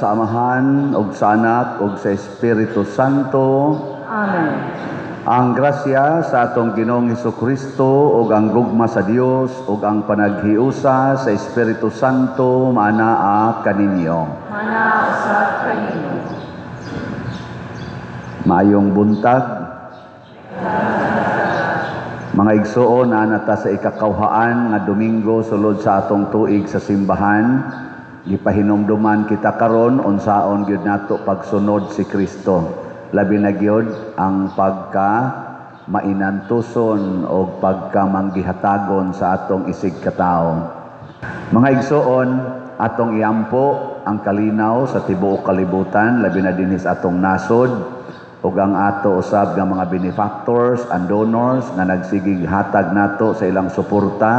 sa Amahan, ug sa Anak, ug sa Espiritu Santo. Amen. Ang grasya sa atong Ginoong Hesukristo ug ang gugma sa Dios ug ang panaghiusa sa Espiritu Santo maanaa kaninyo. Manaa sa kanino. Maayong buntag. Mga igsoon, nata sa ikakawhaan nga Domingo sulod sa atong tuig sa simbahan. Gipahinumduman kita karon unsaon gyud nato pagsunod si Kristo. Labi na gyud ang pagka mainantuson o pagka manggihatagon sa atong isig katao. Mga igsoon, atong iampo ang kalinaw sa tibuok kalibutan, labi na dinhi sa atong nasod, ug ang ato usab nga mga benefactors and donors nga nagsigig hatag nato sa ilang suporta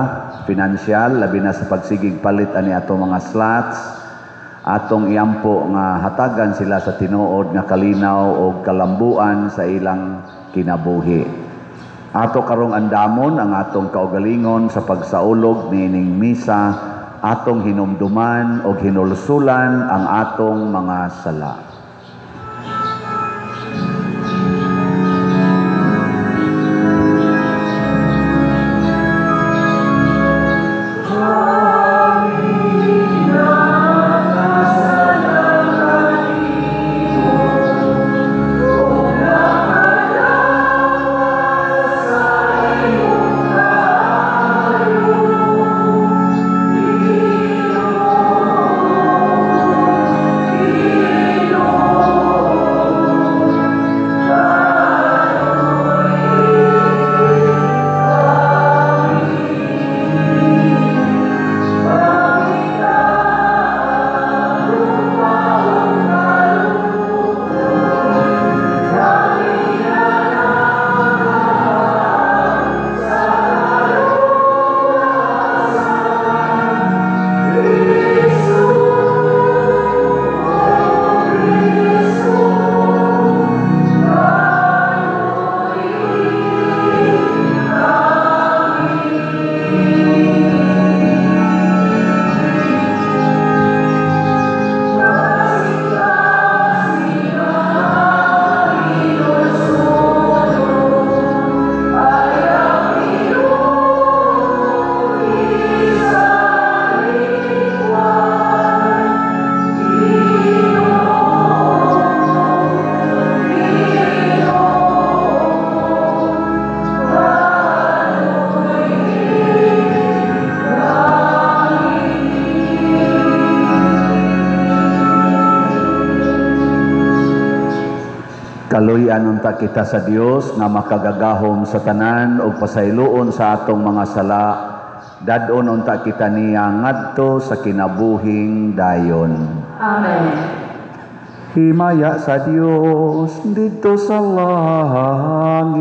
pinansyal, labi na sa pagsigig palit ani ato mga slots. Atong iampo nga hatagan sila sa tinuod nga kalinaw o kalambuan sa ilang kinabuhi. Ato karong andamon ang atong kaugalingon sa pagsaulog niining misa, atong hinumduman o hinulsulan ang atong mga sala. Kaluyan unta kita sa Dios nga makagagahom sa tanan o pasayloon sa atong mga sala. Dadon unta kita niya ngadto sa kinabuhing dayon. Amen. Himaya sa Dios dito sa langit.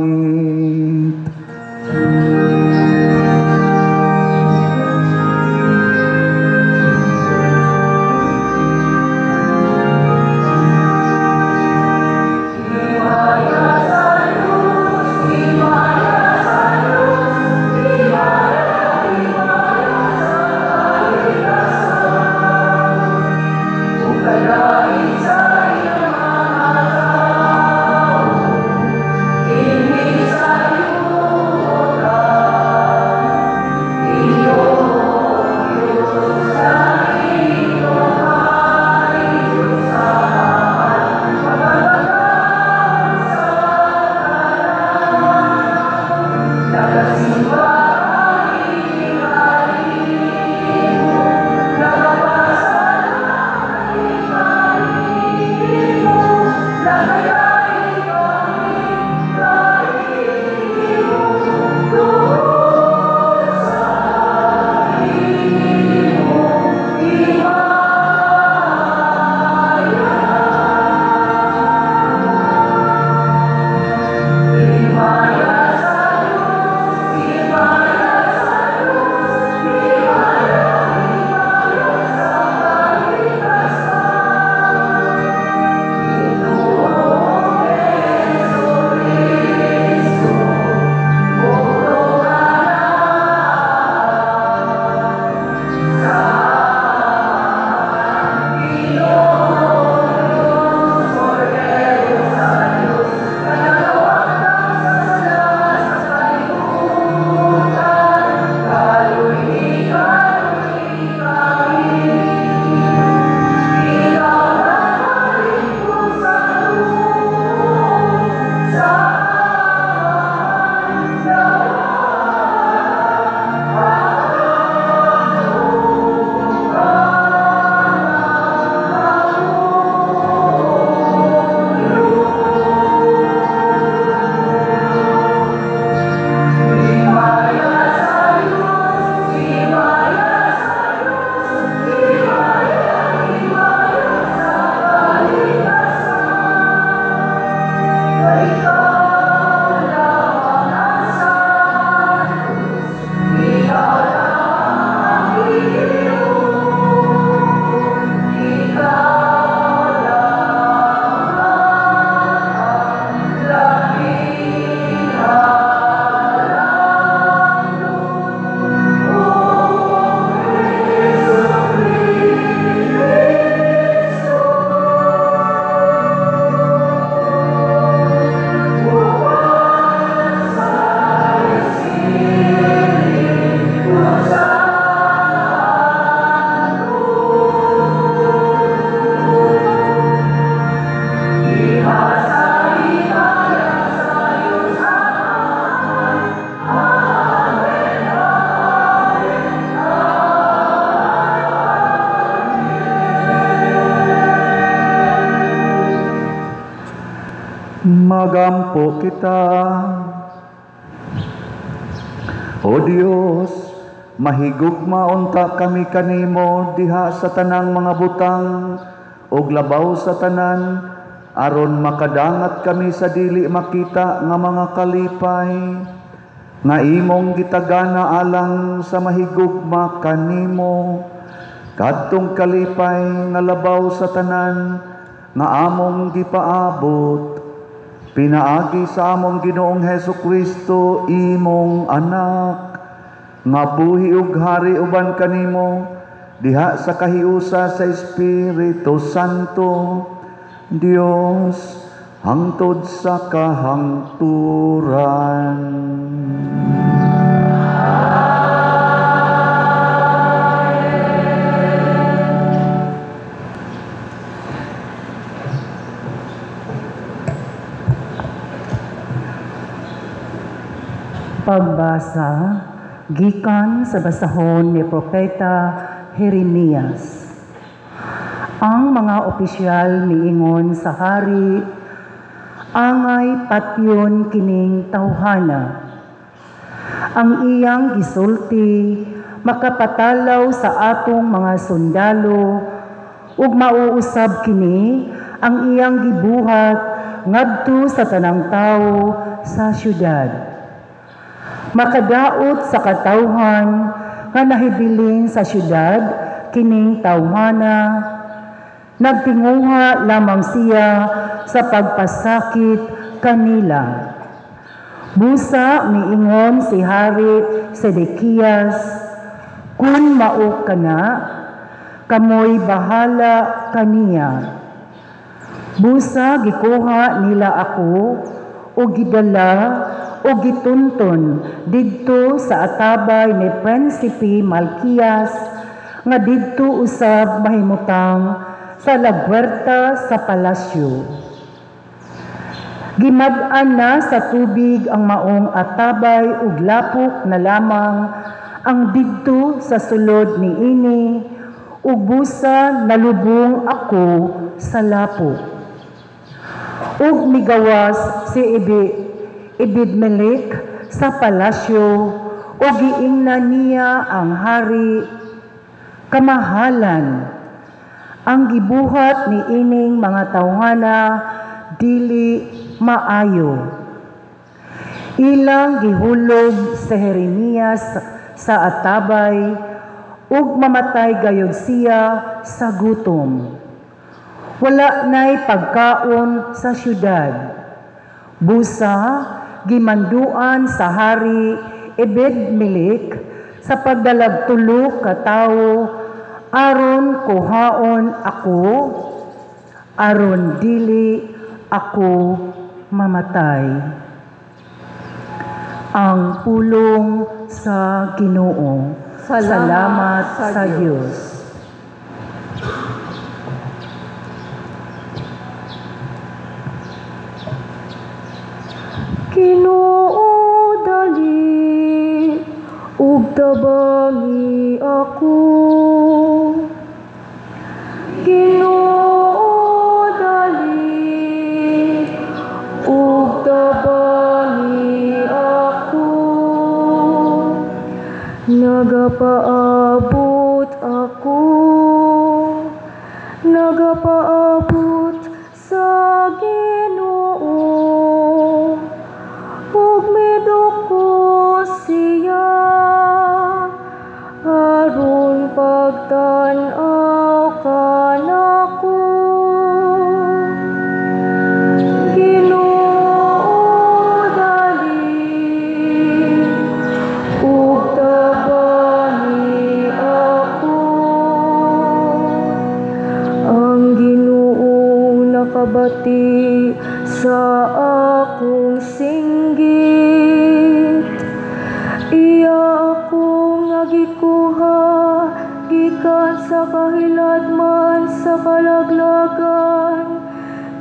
Ini sayu Magampo kita. O Dios, mahigugma unta kami kanimo diha sa tanang mga butang ug labaw sa tanan aron makadangat kami sa dili makita nga mga kalipay nga imong gitagana alang sa mahigugma kanimo kadtong kalipay nga labaw sa tanan nga among gipaabot pinaagi sa among Ginoong Hesukristo imong anak nga buhi ug hari uban kanimo diha sa kahiusa sa Espiritu Santo Dios hangtod sa kahangturan. Pagbasa gikan sa basahon ni Propeta Jeremias. Ang mga opisyal niingon sa hari, angay patyon kining tawhana. Ang iyang gisulti makapatalaw sa atong mga sundalo ug mauusab kini ang iyang gibuhat ngadto sa tanang tawo sa syudad. Makadaot sa katawhan nga nahibiling sa syudad kining tawhana, nagtinguha lamang siya sa pagpasakit kanila. Busa miingon si Hari Sedekias, kung mao kana, kamoy bahala kaniya. Busa gikuha nila ako o gidala o gitunton didto sa atabay ni Prinsipe Malkias nga didto usab mahimutang sa lagwerta sa palasyo. Gimad-an na sa tubig ang maong atabay ug lapok na lamang ang didto sa sulod ni ini ug busa nalubong ako sa lapok. Ug migawas si Ebed-Melech sa palasyo o giingnan niya ang hari kamahalan. Ang gibuhat ni ining mga tawhana dili maayo. Ilang gihulog sa Jeremias sa atabay ug mamatay gayud siya sa gutom. Wala na'y pagkaon sa syudad. Busa gimanduan sa hari Ebed-Melech sa pagdalag tulo ka tawo aron kuhaon ako aron dili ako mamatay. Ang pulong sa Ginoo. Salamat sa Diyos. Ginoo dali ug tabangi ako. Ginoo dali ug tabangi ako. Nagapaabot ako. Nagapaabot sa Ginoo. Ug midoko siya aron pagtan-aw kanako. Ginoo dali ug tabangi ako. Ang Ginoo nakabati sa akong singgit. Iya akong nagikuha gikan sa kahiladman sa kalaglagan,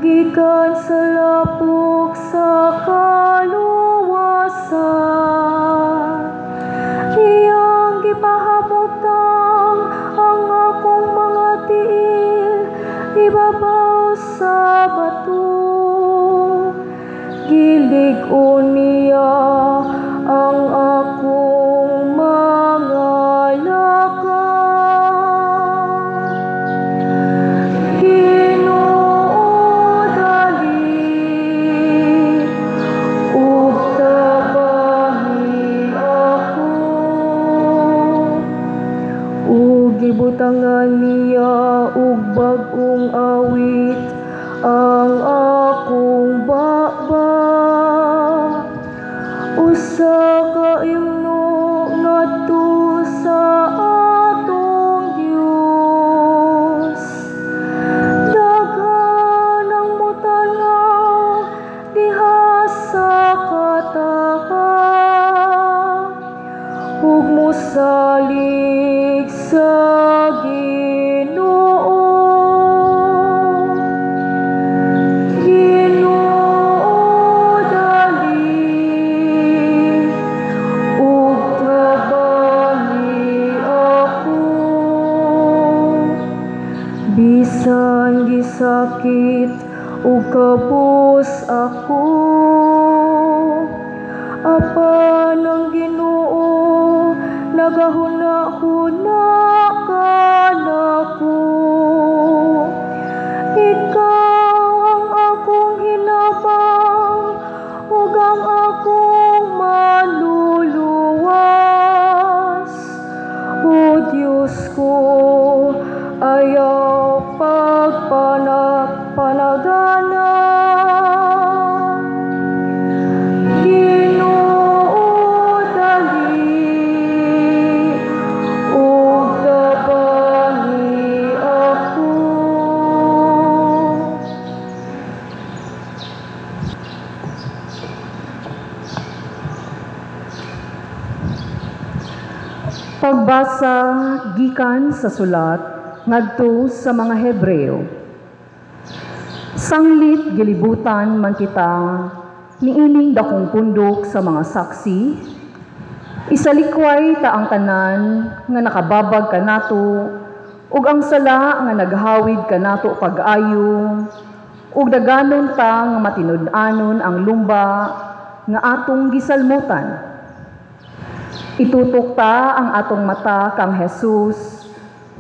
gikan sa lapok sa kaluwasan. Iyang gipahamutang ang akong mga tiil ibabaw sa bato. salig sa Ginoo. Ginoo dali ug trabahi ako. Bisan gisakit ug kabus ako, apan ang Ginoo nagahuna-huna kanako. Ikaw ang akong hinabang ug ang akong maluluwas. O Diyos ko, ayaw pagpanagana. Ginoo dali ug trabahi ako. Pagbasa gikan sa sulat ngadto sa mga Hebreo. Sanglit gilibutan man kita niining dakong pundok sa mga saksi, isalikway ta ang tanan nga nakababag kanato ug ang sala nga naghawid kanato pag-ayo ug daganon ta nga matinud-anon ang lumba nga atong gisalmutan. Itutok ta ang atong mata kang Jesus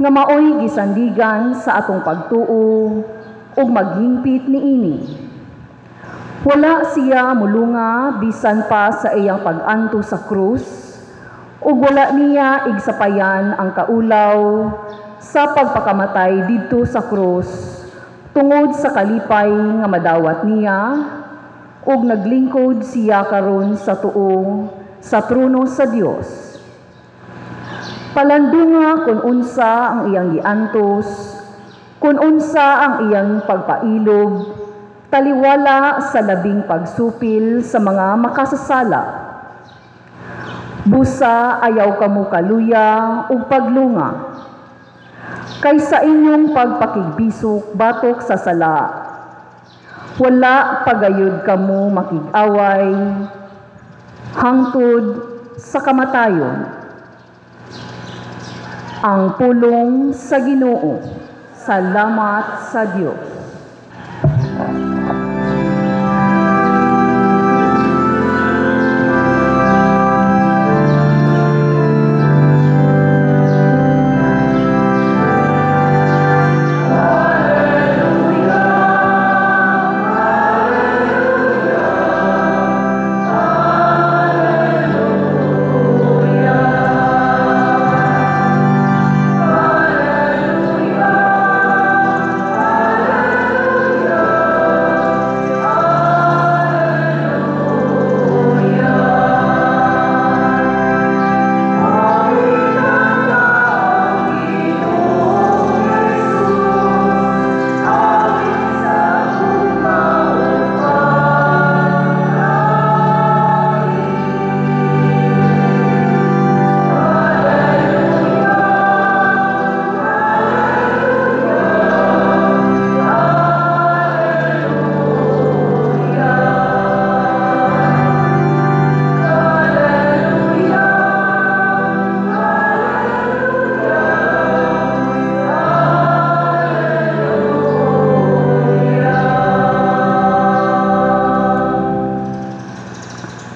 nga maoy gisandigan sa atong pagtuo ug maghingpit niini. Wala siya mulunga bisan pa sa iyang pag-anto sa krus ug wala niya igsapayan ang kaulaw sa pagpakamatay didto sa krus tungod sa kalipay nga madawat niya ug naglingkod siya karon sa tuo sa trono sa Dios. Palandunga kung unsa ang iyang giantos, kung unsa ang iyang pagpailob, taliwala sa labing pagsupil sa mga makasasala. Busa ayaw kamo kaluya ug paglunga. Kaysa inyong pagpakigbisok batok sa sala, wala pagayod kamo makig-away, hangtod sa kamatayon. Ang pulong sa Ginoo. Salamat sa Dios.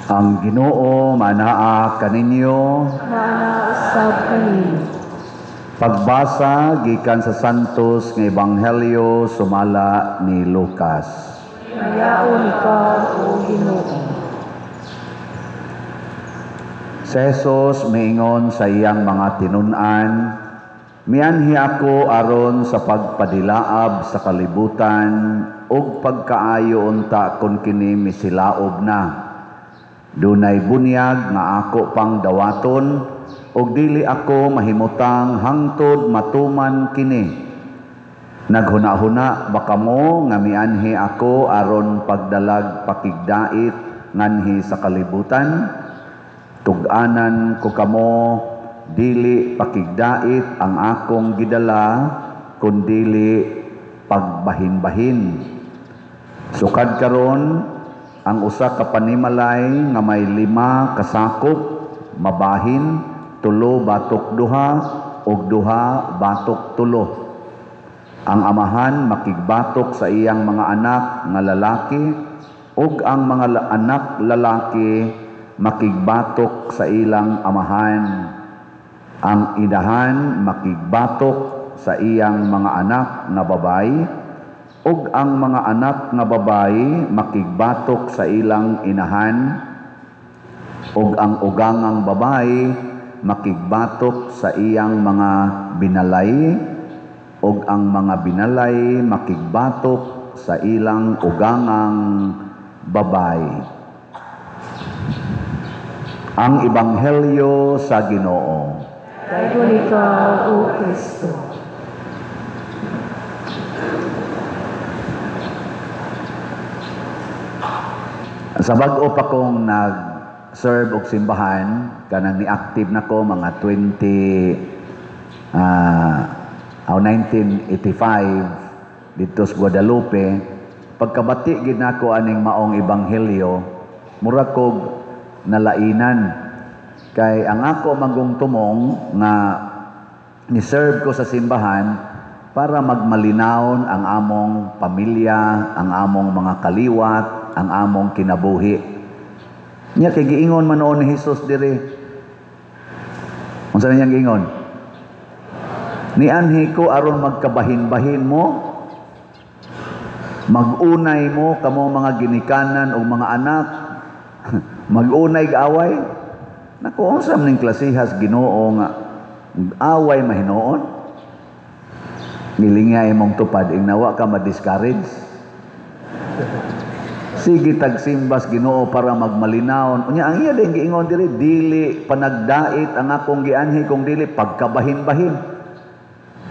Ang Ginoo manaa kaninyo. Manausab kaninyo. Pagbasa gikan sa Santos nga Ebanghelyo sumala ni Lucas. Mayaon ikaw, O Ginoo. Si Jesus miingon sa iyang mga tinun-an, mianhi ako aron sa pagpadilaab sa kalibutan ug pagkaayo unta kon kini misilaob na. Dunay bunyag nga ako pang dawaton ug dili ako mahimutang hangtod matuman kini. Naghuna-huna baka mo nga mianhi ako aron pagdalag pakigdait nganhi sa kalibutan. Tug-anan ko kamo dili pakigdait ang akong gidala, kundili pagbahin-bahin. Sukad karon ang usa ka panimalay nga may 5 kasakop, mabahin, 3 batok 2, ug 2 batok 3. Ang amahan makigbatok sa iyang mga anak nga lalaki, ug ang mga anak lalaki makigbatok sa ilang amahan. Ang inahan makigbatok sa iyang mga anak nga babayi, ug ang mga anak nga babayi makigbatok sa ilang inahan, ug ang ugangang babayi makigbatok sa iyang mga binalay, ug ang mga binalay makigbatok sa ilang ugangang babayi. Ang Ebanghelyo sa Ginoo. Dayon ikaw, O Kristo. Sa bag-o pa kong nag-serve og simbahan, kanang ni-active na ko mga 1985 dito sa Guadalupe. Pagkabati gid nako aning maong ebanghelyo, mura kog nalainan kay ang ako magungtumong nga ni-serve ko sa simbahan para magmalinawon ang among pamilya, ang among mga kaliwat, ang among kinabuhi. Nya kay giingon man noon ni Hesus diri. Unsa niyang giingon? Nianhi ko aron magkabahin-bahin mo, magunay mo kamo mga ginikanan o mga anak, magunay gaaway. Naku, unsa man ning klasihas Ginoo nga away mahinoon? Nilingay mong tupad ing nawa ka ma-discourage. Sige tagsimbas Ginoo para magmalinaon. Unya ang iya din giingon diri, dili panagdait ang akong gianhi kung dili pagkabahin-bahin.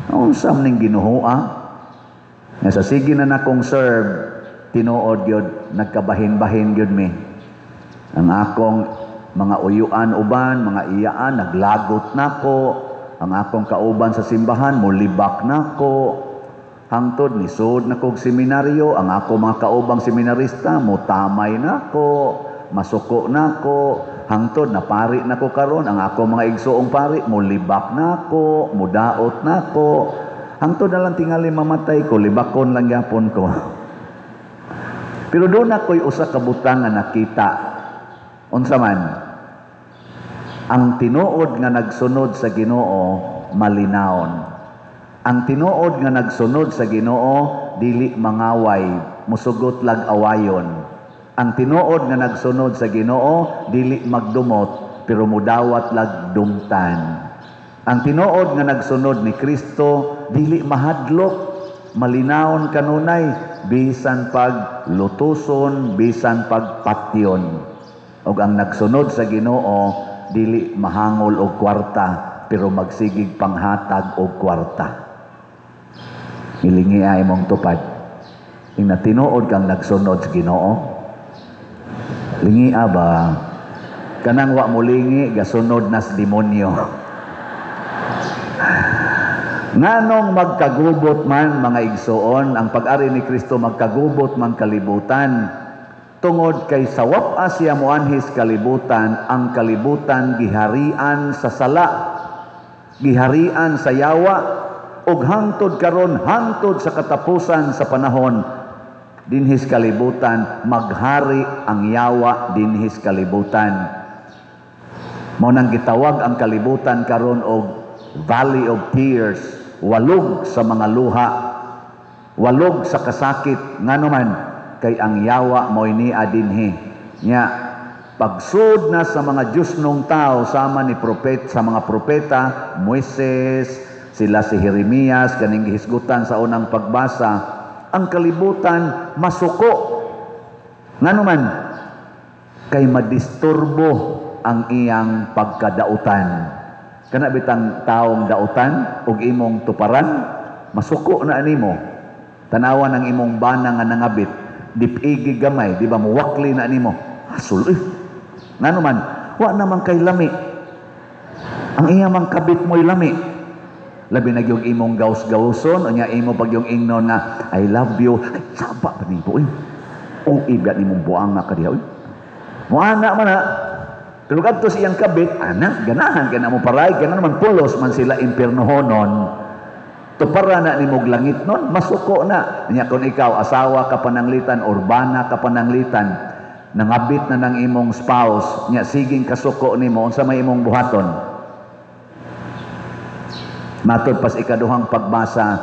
Unsa man ning Ginoo nga sa sige na nakong serve tinuod gyud nagkabahin-bahin gyud mi. Ang akong mga uyuan uban, mga iyaan naglagot nako. Ang akong kauban sa simbahan molibak nako. Hangtod nisod na kog seminaryo, ang ako mga kaubang seminarista mutamay nako, masuko nako. Hangtod na pari nako karon, ang ako mga igsoong pari molibak nako, mudaot nako. Hangtod na lang tingali mamatay ko, libakon lang gyapon ko. Pero doon ako'y usa ka butang nga nakita. Unsa man? Ang tinuod nga nagsunod sa Ginoo malinawon. Ang tinuod nga nagsunod sa Ginoo dili mangaway, musugot lag awayon. Ang tinuod nga nagsunod sa Ginoo dili magdumot pero mudawat lag dumtan. Ang tinuod nga nagsunod ni Kristo dili mahadlok, malinawon kanunay bisan pag lutuson, bisan pag patyon. Ug ang nagsunod sa Ginoo dili mahangol og kwarta pero magsigig panghatag og kwarta. Ilingi ay mong tupad. Ing natinuod kang nagsunod sa Ginoo. Lingi ba? Kanang wa mo lingi gasunod nas demonyo. Nganong magkagubot man mga igsoon, ang pag-ari ni Kristo magkagubot man kalibutan. Tungod kay sa wap-a siya moanhis kalibutan, ang kalibutan giharian sa sala, giharian sa yawa, ug hangtod karon, hangtod sa katapusan sa panahon, dinhis kalibutan, maghari ang yawa dinhis kalibutan. Mao nang gitawag ang kalibutan karon og Valley of Tears, walog sa mga luha, walog sa kasakit, ngano man kay ang yawa mo'y niya dinhi. Nya pagsud na sa mga Diyos nung tao sama ni propet sa mga propeta, Moises, sila si Jeremias kaning gihisgutan sa unang pagbasa, ang kalibutan masuko. Ngano man kay madisturbo ang iyang pagkadautan. Kana bitang taong dautan ug imong tuparan, masuko na animo. Tanawan ang imong bana nga nangabit, dipigi gamay, di ba muwakli na nimo. Hasul, ngano man, wa naman kay lami. Ang iyamang kabit mo'y lami. Labi na yung imong gaus-gauson, o niya imo pag yung ingnon na, I love you. Ay, saba pa din po, eh. O ibat ni mong buang nga kadiya, eh. Muana man na. Pero kadto siyang kabit, anak, ganahan ka na mo paray, ka na naman pulos man sila impiernohonon. Tupara na ni mong langit nun, masuko na. Niya kung ikaw, asawa ka pananglitan, urbana ka pananglitan, nangabit na ng imong spouse, niya siging kasuko ni mo, unsa may imong buhaton. Matod pas ikaduhang pagbasa,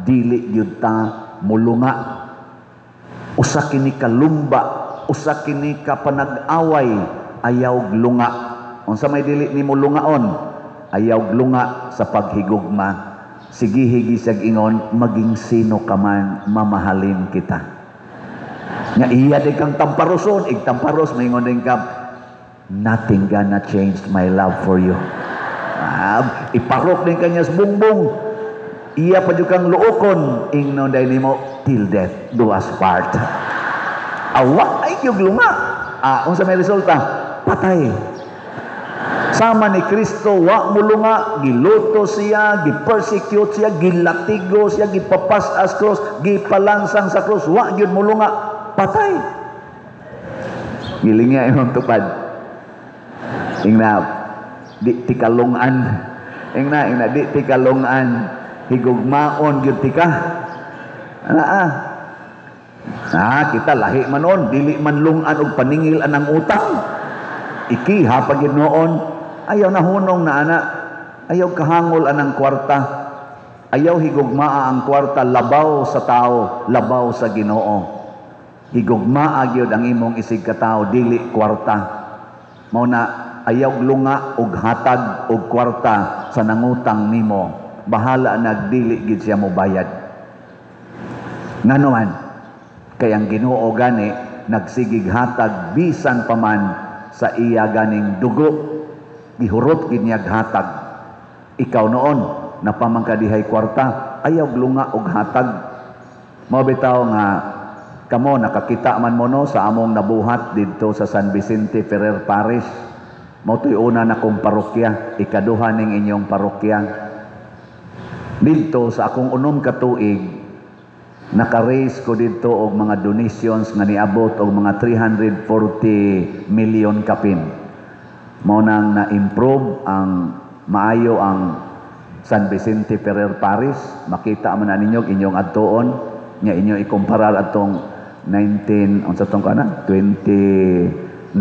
dili yun ta mulunga. Usa kini kalumba, usa kini ka panag-away, ayaw lunga. Unsa may dili ni mulungaon, ayaw lunga sa paghigugma. Sige higi siyag ingon, maging sino ka man, mamahalin kita. Nga iya din kang tamparoson, igtamparos, maingon din ka, nothing gonna change my love for you. Iparok din kanya sa bungbong. Iya pa dyan kang luokon, ingnon dahil mo, till death do us part. Awa, ay yung lunga. Kung sa may resulta, patay. Sama ni Kristo, wa mulunga, giluto siya, gipersecute siya, gilatigo siya, gipapas as cross, gipalansang sa cross, wa yun mulunga, patay. Giling niya imong tupad. Ingna, di tikalungan. Ingna, di tikalungan. Higugmaon yun tika. Kita lahi man on, dili man lungan og paningil anang utang. Iki hapagid noon, ayaw nahunong na ana, ayaw kahangol anang kwarta, ayaw higugmaa ang kwarta, labaw sa tao, labaw sa Ginoo. Higugmaa gyud ang imong isig ka tao, dili kwarta. Mao na ayaw lunga og hatag og kwarta sa nangutang nimo. Bahala nagdili gid siya mo bayad. Ngano man kay ang Ginoo gani nagsigig hatag bisan pa man sa iya ganing dugo, gihurot gid niya hatag. Ikaw noon napamangkadihay kwarta, ayaw lunga og hatag. Mao bitaw nga kamo nakakita man mo no sa among nabuhat didto sa San Vicente Ferrer Parish. Mao to'y una na kong parokya, ikaduha ning inyong parokya. Didto sa akong unom ka tuig, naka-raise ko dito og mga donations nga niabot og mga 340 million kapin. Mao nang na-improve ang maayo ang San Vicente Ferrer Parish. Makita man na ninyo inyong adtuon nya inyo ikumparar atong 2019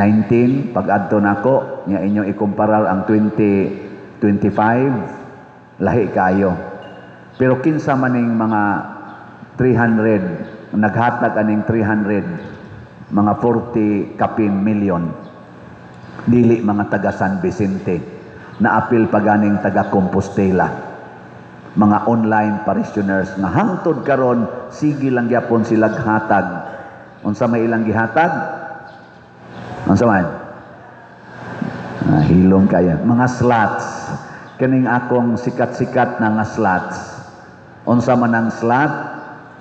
pag adto nako nya inyo ikumparar ang 2025 lahi kayo. Pero kinsa maning mga 300 naghatag aning 300 mga 40 kapin million dili mga taga San Vicente, naapil pa ganing taga Compostela, mga online parishioners nga hangtod karon sige lang gyapon sila hatag. Unsa may ilang gihatag? Unsa man? Hilom kaya mga slots, kaning akong sikat-sikat na nga slots. Unsa man ang slot?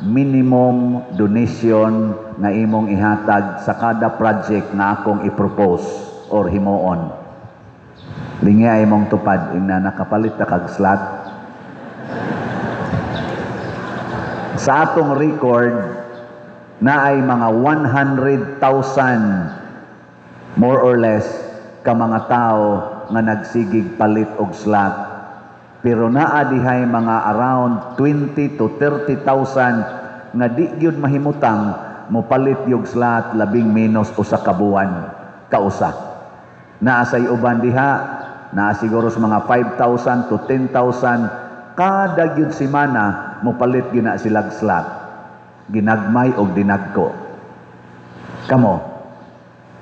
Minimum donation na imong ihatag sa kada project na akong i-propose or himuon. Lingi imong tupad ingna nakapalit ta kag slot. Sa atong record na ay mga 100,000 more or less ka mga tao nga nagsigig palit og slot. Pero naa dihay mga around 20 to 30,000 nga di gyud mahimutang mo palit yung slot labing menos usa ka buwan kausa. Naa say uban diha, naa siguro sa mga 5,000 to 10,000 kada gyud semana mo palit gyud na silag slot. Ginagmay og dinagko. Kamo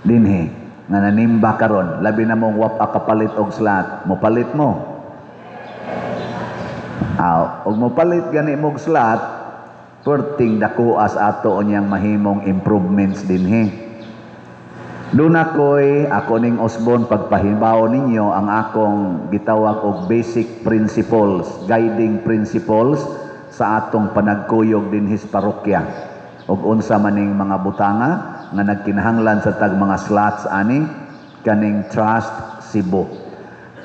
dinhi nga nanimba karon labi na mong wa pa kapalit og slot, mo palit mo. Og mo palit gani mong slot, perting dakuas ato niyang mahimong improvements dinhi. Doon ako ning Osborn pagpahibaw ninyo ang akong gitawag og basic principles, guiding principles sa atong panagkuyog dinhi sa parokya. Og unsa maning mga butanga nga nagkinahanglan sa tag mga slots ani kaning Trust Cebu.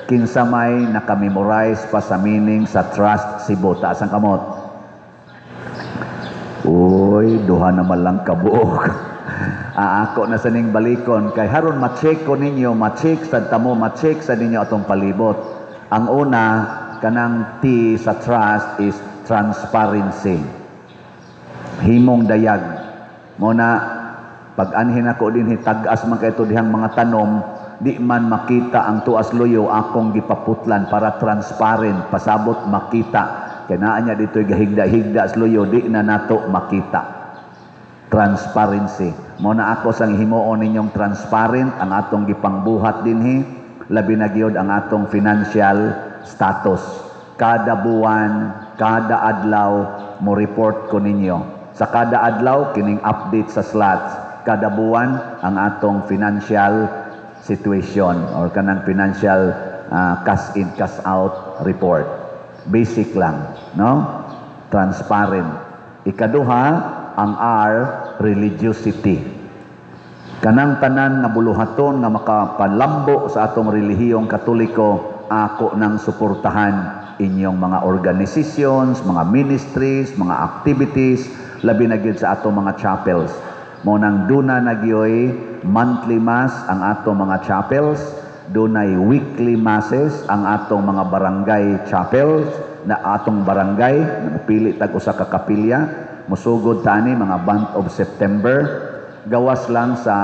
kinsa may nakamemorize pa sa meaning sa trust Cebu. Taas ang kamot. Uy, duha naman lang kabuok. Ako na sa ning balikon. Kay haron ma-check ko ninyo, ma-check sa tamo, ma-check sa ninyo atong palibot. Ang una, kanang T sa trust is transparency. Himong dayag. Muna, pag anhin ako din hitag-as man kay dihang mga tanom, di man makita ang tuas luyo akong gipaputlan para transparent, pasabot makita. Kaya naa niya dito gahigda-higda sa luyo, di na nato makita. Transparency. Muna ako sang himuon ninyong transparent ang atong gipangbuhat dinhi, labi na gyud ang atong financial status. Kada buwan, kada adlaw mo report ko ninyo. Sa kada adlaw kining update sa slots. Kada buwan ang atong financial situation or kanang financial cash in cash out report. Basic lang, no? Transparent. Ikaduha, ang R, religiosity. Kanang tanan nga buluhaton nga makapalambo sa atong relihiyong Katoliko, ako nang suportahan inyong mga organizations, mga ministries, mga activities, labi na gyud sa atong mga chapels. Mo nang duna na gyoy monthly mass ang atong mga chapels, dunay weekly masses ang atong mga barangay chapels na atong barangay napili tag usa ka kapilya musugod tani mga month of September. Gawas lang sa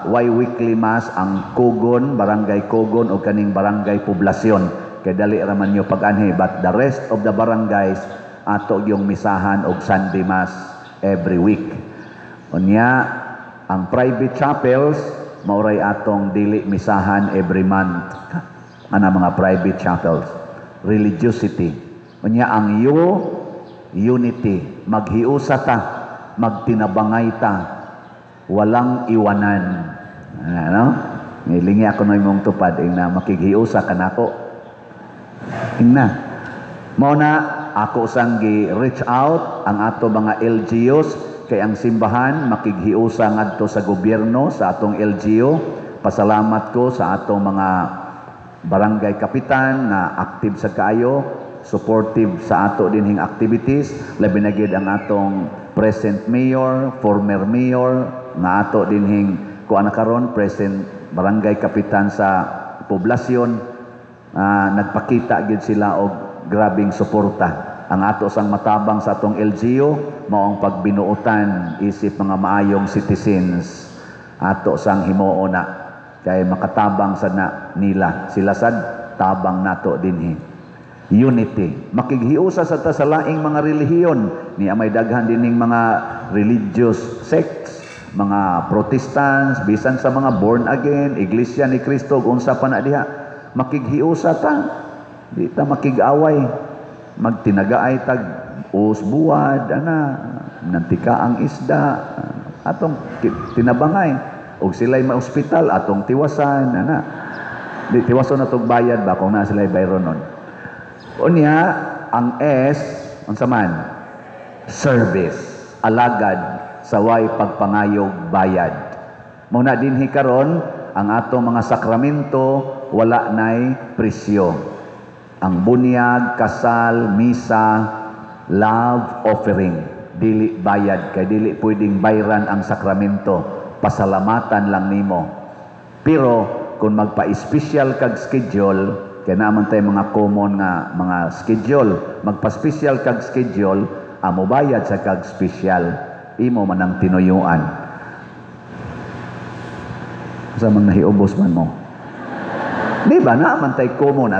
weekly mass ang Kugon, barangay Kugon o kaning barangay poblasyon kay dali raman nyo pag-anhi, but the rest of the barangays ato yung misahan og Sunday mass every week. Unya ang private chapels mauray atong dili misahan every month. Ana mga private chapels. Religiosity. Unya ang unity. Maghiusa ta, magtinabangay ta, walang iwanan. Ano? Nilingi ako na imong tupad na makighiusa ka nako. Ingna. Mao na ako sang gi-reach out ang ato mga LGUs kay ang simbahan makighiusa ngadto sa gobyerno sa atong LGU. Pasalamat ko sa atong mga barangay kapitan na active sa kaayo, supportive sa ato dinhing activities, labi na gyud ang atong present mayor, former mayor nga ato dinhing kuan karon present barangay kapitan sa poblasyon. Nagpakita gyud sila og grabing suporta. Ang ato sang matabang sa atong LGU mao ang pagbinuotan isip mga maayong citizens ato sang himuon na kay makatabang sad na nila sila sad tabang nato dinhi. Unity. Makighiusa sa ta sa laing mga relihiyon ni may daghan dining mga religious sects, mga Protestants, bisan sa mga born again, Iglesia ni Cristo unsa pa na diha. Makighiusa ta. Di ta makig-away. Magtinagaay tag usbuad ana nantika ang isda atong tinabangay og sila'y ma-ospital atong tiwasan ana di tiwason atong bayad ba kung na sila'y bayronon. Unya ang S unsa man service, alagad sa way pagpangayog bayad. Muna dinhi karon ang atong mga sakramento wala nay presyo. Ang bunyag, kasal, misa, love offering, dili bayad kay dili pwedeng bayran ang sakramento, pasalamatan lang nimo. Pero kung magpa-special kag schedule, kaya naman tayo mga common nga mga schedule, magpa-special kag schedule, amo bayad sa kag special, imo man ang tinuyuan. Sa mga nahiubos man mo. Di ba naman tayo common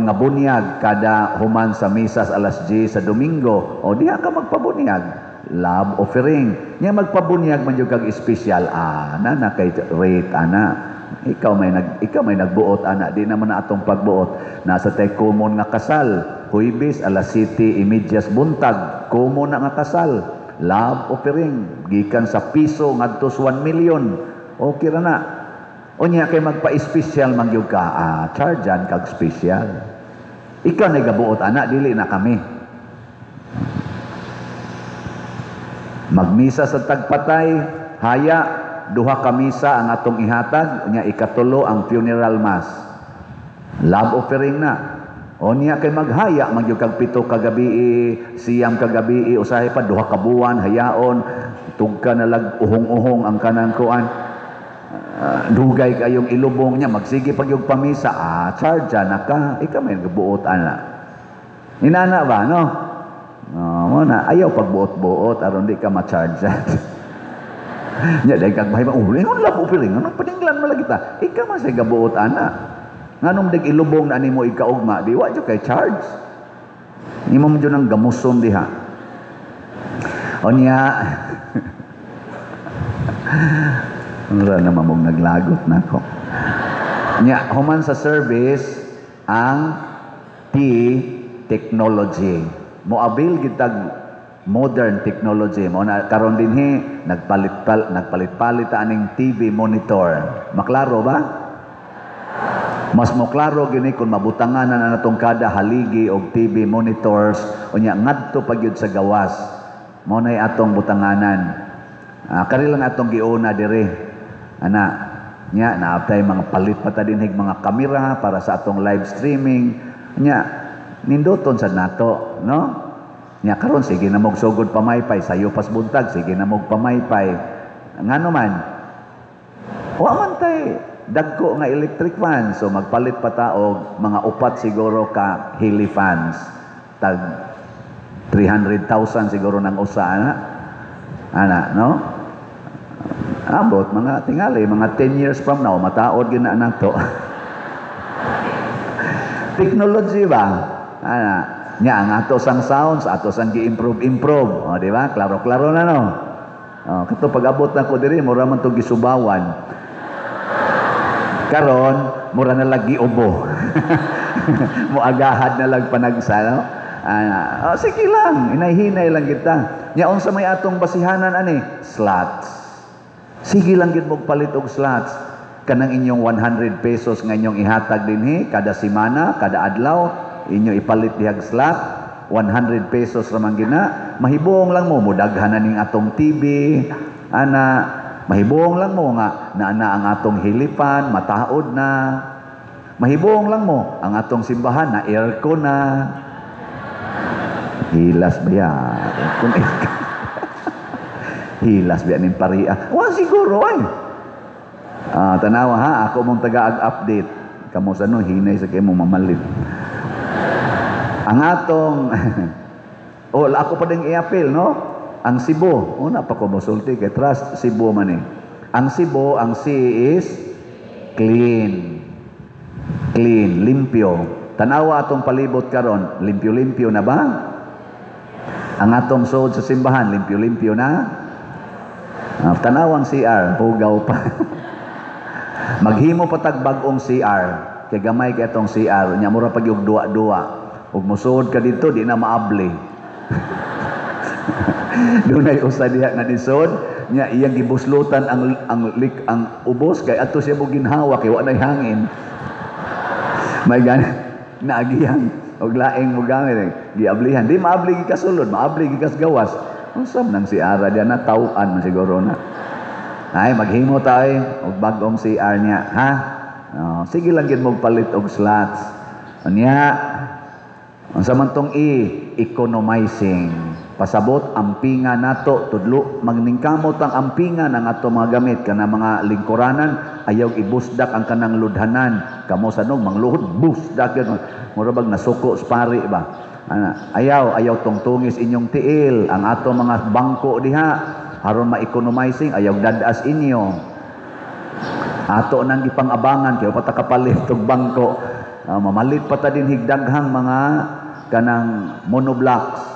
nga bunyag kada human sa misas alas 10 sa Domingo o diha ka magpabunyag love offering nya magpabunyag man jud kag special na kay rate ana ikaw may nagbuot ana di naman na atong pagbuot nasa tayo common nga kasal Huwebes alas 7 imedyas buntag common na nga kasal love offering gikan sa piso ngadto sa 1 million okay ra na. Unya kay magpa-special man gyud ka, chargean kag special. Ikaw na gabuot ana, dili na kami. Magmisa sa tagpatay, haya duha ka misa ang atong ihatag, unya ikatulo ang funeral mass. Love offering na. O niya kay maghaya, magyug kag 7 kagabi, siyam kagabi, usahay pa 2 ka buwan, hayaon, tugka na lag uhong-uhong ang kanan kuan. Dugay kayong ilubong niya, magsige pag yung pamisa, charge na ka, ikaw may nagbuot ana. Inana ba, no? Muna, ayaw pagbuot-buot, aron di ka ma-charge. Nya, dahil kag mahiba, lingon love offering, anong paninglan mo lagi ta? Ikaw man sa gabuot ana. Nganong dig ilubong na nimo ikaugma, di wa jud kay charge. Imo mo jud ang gamuson diha. Onya. Wala na mamong naglagot nako. Nya human sa service ang technology. Moabil gitag modern technology mo na karon dinhi nagpalit-palit aning TV monitor. Maklaro ba? Mas mo klaro gini kung mabutangan na natong kada haligi og TV monitors unya ngadto pagyud sa gawas. Mao nay atong butanganan. Kari lang atong giuna diri. Ana nya naaptay mga palit pa ta dinhig mga kamera para sa atong live streaming. Nya nindoton sad nato, no? Nya karon sige na mog sugod pamaypay sayo pas buntag sige na mog pamaypay. Ngano man? Wa man tay dagko nga electric fans, so magpalit pa ta og mga upat siguro ka Hili fans, tag 300,000 siguro ng usa ana no, abot mga tingali mga 10 years from now mataod gyud na nato. Technology ba ana nya ang ato sang sounds ato sang gi-improve o di ba klaro na no. Kato pag abot na ko diri mura man to gisubawan. Karon mura na lagi ubo. Muagahad na lag panagsa no. Sige lang, inay-hinay lang kita. Nya unsa may atong basihanan ani? Slots. Sige lang gid mo palit og slots. Kanang inyong 100 pesos nga inyong ihatag dinhi kada semana, kada adlaw, inyo ipalit dihag slot. 100 pesos ra man gina. Mahibong lang mo mudaghan na ning atong TV. Mahibong lang mo nga na ang atong hilipan, mataod na. Mahibong lang mo ang atong simbahan na aircon na. Hilas ba yan? Hilas ba yan yung paria? Siguro ay. Tanawa ha, ako mong taga-update. Kamu sa no, hinay sa kayo mong mamalit. Ang atong, ako pa din i-appeal, no? Ang Cebu, una pa ko musulti kay trust Cebu man eh. Ang Cebu, ang C is clean. Clean, limpyo. Tanawa atong palibot karon, limpyo-limpyo na ba? Ang atong sod sa simbahan, limpyo-limpyo na? Tanawang CR, hugaw pa. Maghimo pa tag bag-ong CR. Kay gamay kay atong CR, nya mura pag yung duwa-duwa. Ug musod ka dito, di na maabli. Dunay usa diha nga nisod nya iyang gibuslutan ang ubos kay adto siya mo ginhawa kay wa nay hangin. May gani naagihang og laing mo gamit giablihan di maabli gikasulod maabli gikas gawas usab nang si Ara diya na tawan man siguro na ay maghimo tay og bag-ong CR niya ha. Sige lang gid mo palit og slots unya unsa man tong economizing pasabot ampingan nato tudlo magningkamot ang ampingan ang ato mga gamit kana mga lingkuranan ayaw ibusdak ang kanang ludhanan kamo sanog mangluhod busdak yun mura bag nasuko spari ba ayaw tungtungis inyong tiil ang ato mga bangko diha aron ma-economizing ayaw dadas inyo ato nang ipang-abangan kay pata kapalit og bangko mamalit pa ta din higdaghang mga kanang monoblocks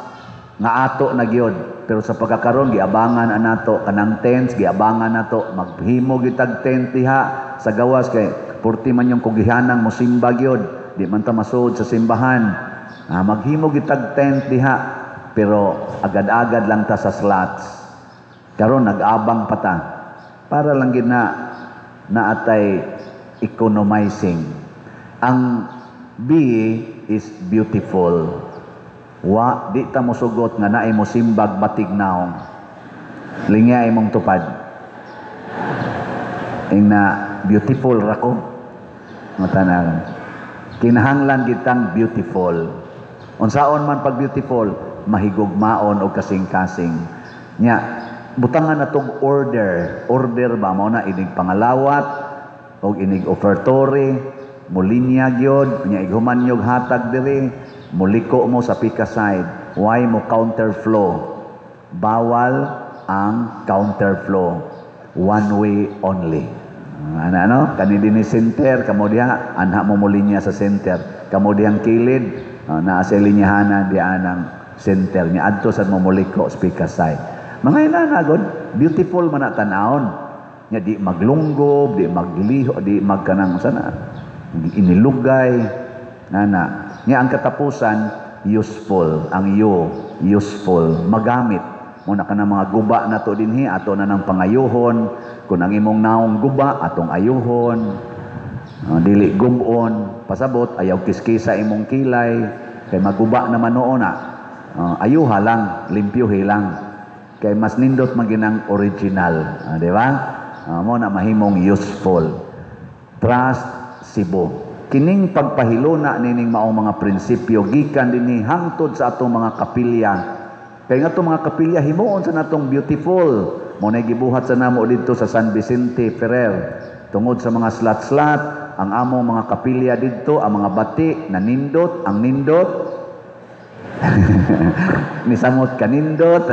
nga ato na gyud pero sa pagkakaron giabangan anato kanang tents giabangan nato maghimo gitag tent diha sa gawas kay purti man yung kugihanang mosimba gyud di man ta masud sa simbahan maghimo gitag tent diha pero agad-agad lang ta sa slots karon nag-abang pa ta para lang gid na atay economizing ang B is beautiful. Wa di ta mosugot nga naay mo simbag batignaw. Linya imong tupad. Ing na beautiful ra ko. Matanagan. Kinahanglan kitang beautiful. Unsaon man pag beautiful, mahigugmaon o kasing-kasing. Nya, butangan natong order. Order ba mo na inig pangalawat o inig offertory, mulinya gyud, nya ighuman yung hatag diri, muliko mo sa pika side. Why mo counterflow? Bawal ang counterflow. One way only. Ano? Kani din ni center, kamo diha, anha mo mulinya sa center. Kamo diyang kilid, naa sa linyahanan diyan ang center niya. Adto sa mo muliko, speaker side. Mga inanagod, beautiful man na tanawon. Nya di maglunggob, di magliho, di magkanang sana. Di inilugay. Nana. Nya ang katapusan, useful. Ang useful. Magamit. Muna ka ng mga guba na to dinhi, ato na ng pangayuhon. Kung ang imong naong guba, atong ayuhon. Dili gumon. Pasabot, ayaw kiskisa imong kilay. Kay maguba naman noon na. Ayuha lang, limpyuhi lang. Kay mas nindot maginang original. Di ba? Mo na mahimong useful. Trust Cebu. Kining pagpahiluna nining maong mga prinsipyo gikan dinhi hangtod sa atong mga kapilya. Kay nga itong mga kapilya, himuon sa natong beautiful. Muna gibuhat sa namo dito sa San Vicente Ferrer. Tungod sa mga slat-slat, ang among mga kapilya dito, ang mga bati, na nindot, ang nindot. Nisamot ka nindot.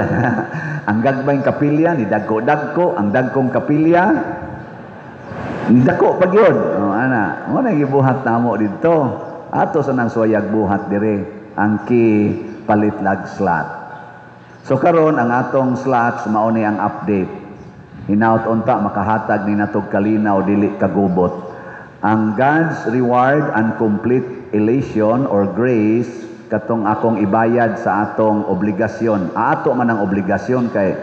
Ang gagbayng kapilya, ni dagko-dagko, ang dagkong kapilya, ni dako pag yun. Ana, muna gibuhat namo dito. Ato sa nang suwayag buhat dire, ang ki palitlag slat. So karon ang atong slots mao ni ang update. Hinaut unta makahatag ni natog kalinaw dili kagubot. Ang God's reward and complete elation or grace katong akong ibayad sa atong obligasyon. Ato man ang obligasyon kay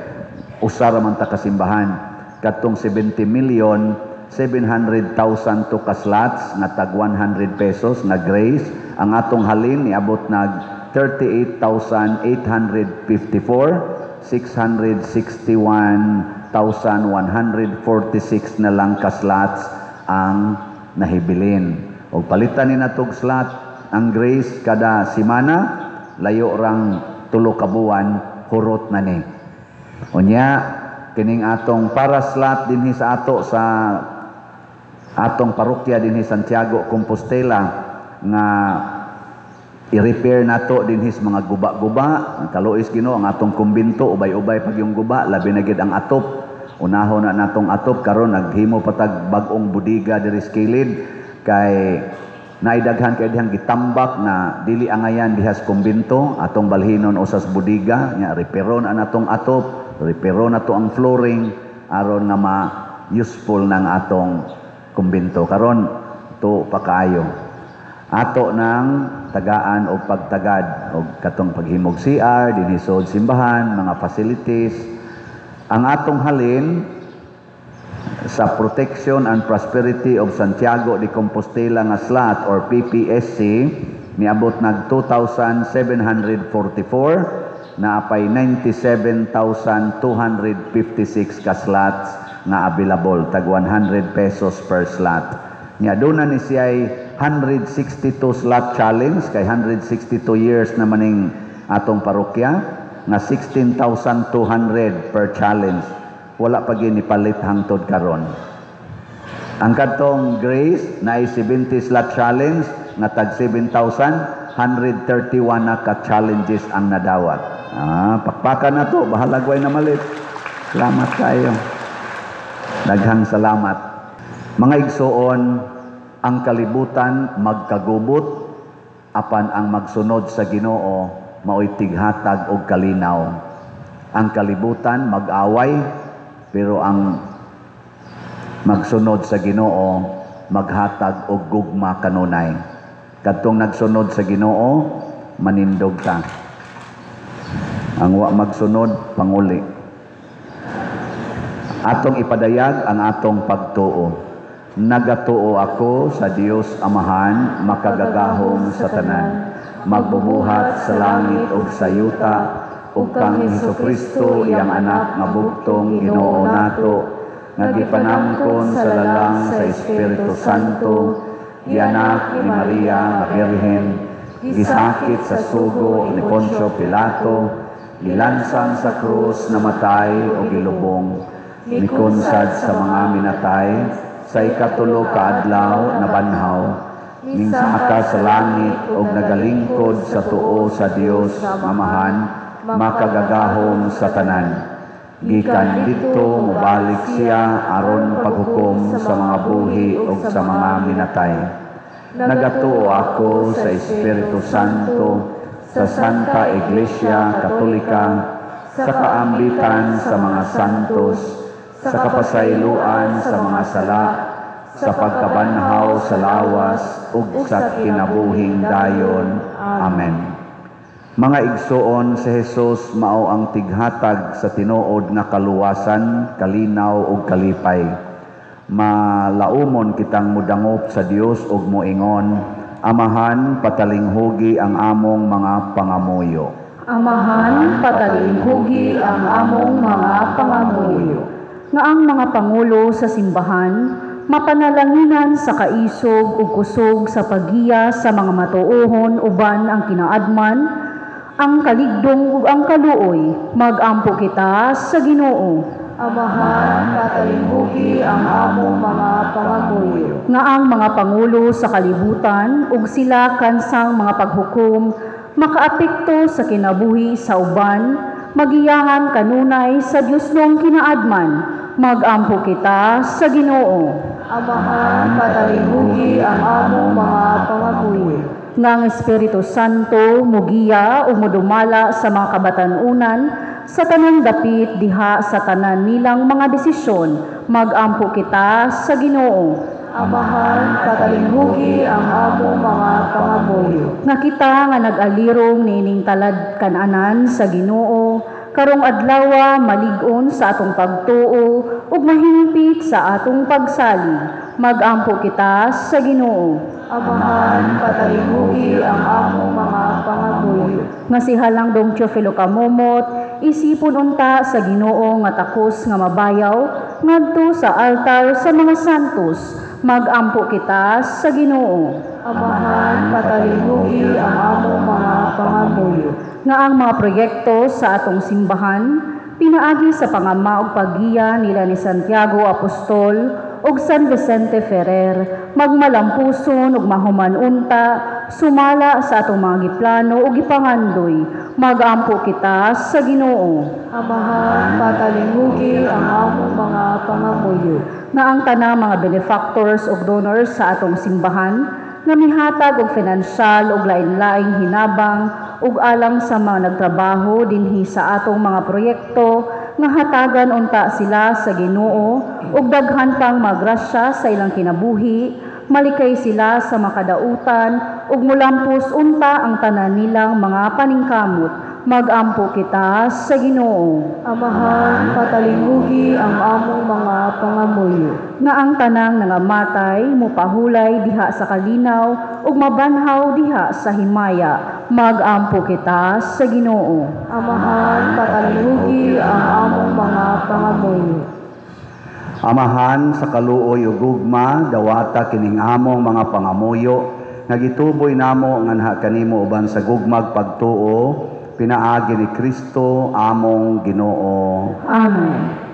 usara man ta kasimbahan. Katong 70,700,000 to ka slots na tag 100 pesos na grace. Ang atong halin niabot nag 38,854, 661,146 na lang ka slots ang nahibilin. O palitan ni natog slot ang grace kada simana, layo rang 3 ka buwan, hurot na ni. Unya, kining atong para slot dinhi sa ato sa atong parokya dinhi Santiago, Compostela nga i-repair nato dinhis mga guba-guba. Kaluoy Ginoo ang atong kumbinto, ubay-ubay pag yung guba, labi na gid ang atop. Unahon na natong atop karon naghimo patag bag-ong budiga diri sa kilid kay naidaghan kay dihang gitambak na dili angayan dihas kumbinto, atong balhinon usas budiga, nya repairon ang atong atop, repairon nato ang flooring aron nga ma-useful ng atong kumbinto. Karon to pakaayo. Ato ng tagaan o pagtagad o katong paghimog CR, dinisod simbahan, mga facilities. Ang atong halin sa Protection and Prosperity of Santiago de Compostela nga slot or PPSC niabot nag 2,744 na apay 97,256 ka slots nga available tag 100 pesos per slot. Nya doon na ni siya'y 162 slot challenge kay 162 years na maning atong parokya nga 16,200 per challenge. Wala pa gyud nipalit hangtod karon. Ang katong grace na 70 slot challenge nga tag 7,131 na ka challenges ang nadawat. Pakpakan na to, bahala gway na malit. Salamat kayo. Daghang salamat. Mga igsoon, ang kalibutan magkagubot, apan ang magsunod sa Ginoo mao'y tighatag og kalinaw. Ang kalibutan mag-away, pero ang magsunod sa Ginoo maghatag og gugma kanunay. Kadtong nagsunod sa Ginoo, manindog ta. Ang wa magsunod, panguli. Atong ipadayag ang atong pagtuo. Nagatuo ako sa Dios Amahan, makagagahom sa tanan, magbubuhat sa langit ug sa yuta, ug kang Hesukristo iyang anak nga bugtong Ginoo nato, nga gipanamkon sa lalang sa Espiritu Santo, gianak ni Maria nga Birhen, gisakit sa sugo ni Poncio Pilato, gilansang sa krus, namatay o gilubong, mikunsad sa mga minatay, sa ikatulo ka adlaw nabanhaw, minsaka sa langit og nagalingkod sa tuo sa Dios Amahan, makagagahom sa tanan. Gikan dito mobalik siya aron paghukom sa mga buhi ug sa mga minatay. Nagatuo ako sa Espiritu Santo, sa Santa Iglesia Katolika, sa kaambitan sa mga santos, sa kapasayloan sa mga sala, sa pagkabanhaw sa lawas ug sa kinabuhing dayon. Amen. Mga igsoon, si Jesus mao ang tighatag sa tinuod nga kaluwasan, kalinaw ug kalipay. Malaumon kitang mudangop sa Dios ug moingon, Amahan, patalinghugi ang among mga pangamuyo. Amahan, patalinghugi ang among mga pangamuyo. Nga ang mga pangulo sa simbahan, mapanalanginan sa kaisog ug kusog sa paggiya sa mga matuohon uban ang kinaadman, ang kaligdong ug ang kaluoy, magampo kita sa Ginoo. Amahan, patalinghugi ang among mga pangamuyo. Nga ang mga pangulo sa kalibutan ug sila kansang mga paghukom, makaapekto sa kinabuhi sa uban, magiyahan kanunay sa Dios nung kinaadman, magampo kita sa Ginoo. Amahan, patalinghugi ang among mga pangamuyo. Nga ang Espiritu Santo mugiya o mudumala sa mga kabatanunan sa tanang dapit diha sa tanan nilang mga desisyon, magampo kita sa Ginoo. Amahan, patalinghugi ang among mga pangamuyo. Nga kita nga nag-alirong nining talad kananan sa Ginoo, karong adlawa malig-on sa atong pagtuo ug mahimpit sa atong pagsalig, magampo kita sa Ginoo. Amahan, patalinghugi ang among mga pangamuyo. Nga si Halang Dong Teofilo Kamumot, isipon unta sa Ginoo nga takos nga mabayaw, ngadto sa altar sa mga santos, magampo kita sa Ginoo. Amahan, patalinghugi ang among mga pangamuyo. Nga ang mga proyekto sa atong simbahan, pinaagi sa pangama ug paggiya nila ni Santiago Apostol ug San Vicente Ferrer, magmalampuson ug mahuman unta, sumala sa atong mga giplano ug gipangandoy, magampo kita sa Ginoo. Amahan, patalinghugi ang among mga pangamuyo. Nga ang tanang mga benefactors ug donors sa atong simbahan, nga mihatag og pinansyal ug lain-laing hinabang ug alang sa mga nagtrabaho dinhi sa atong mga proyekto, nga hatagan unta sila sa Ginoo ug daghan pang magrasya sa ilang kinabuhi, malikay sila sa makadautan ug mulampos unta ang tanan nilang mga paningkamot, magampo kita sa Ginoo. Amahan, patalinghugi ang among mga pangamuyo. Nga ang tanang nangamatay mupahulay diha sa kalinaw ug mabanhaw diha sa himaya, magampo kita sa Ginoo. Amahan, patalinghugi ang among mga pangamuyo. Amahan sa kaluoy ug gugma, dawata kining among mga pangamuyo, nga gituboy namo nga naha kanimo uban sa gugmag pagtuo, pinaagi ni Kristo among Ginoo. Amen.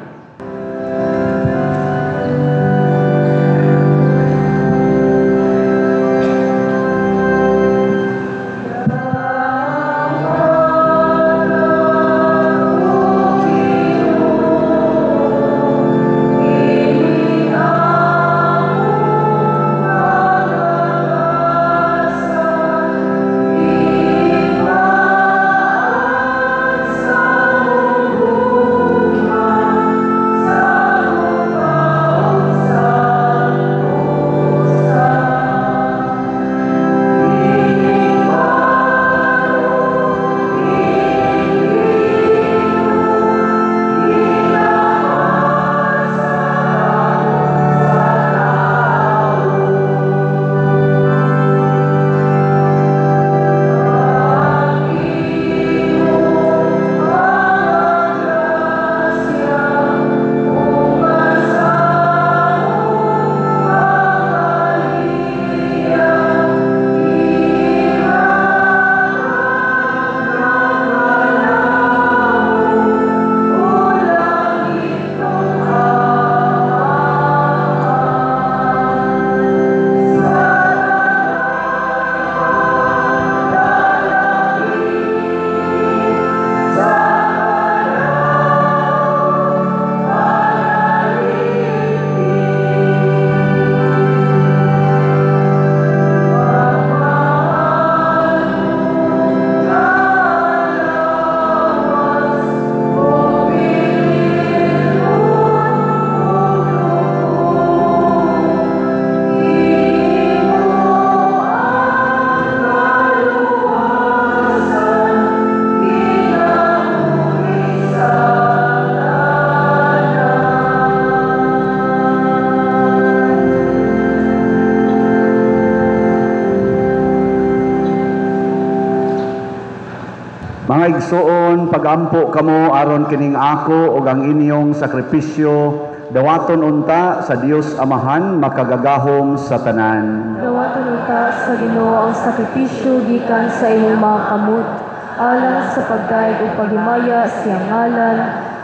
igsuon, pagampo kamo aron kining ako ug ang inyong sakripisyo dawaton unta sa Dios Amahan makagagahom sa tanan. Dawaton unta sa Ginoo ang sakripisyo gikan sa imong mga kamot, alang sa pagdaig ug paghimaya siyang ngalan,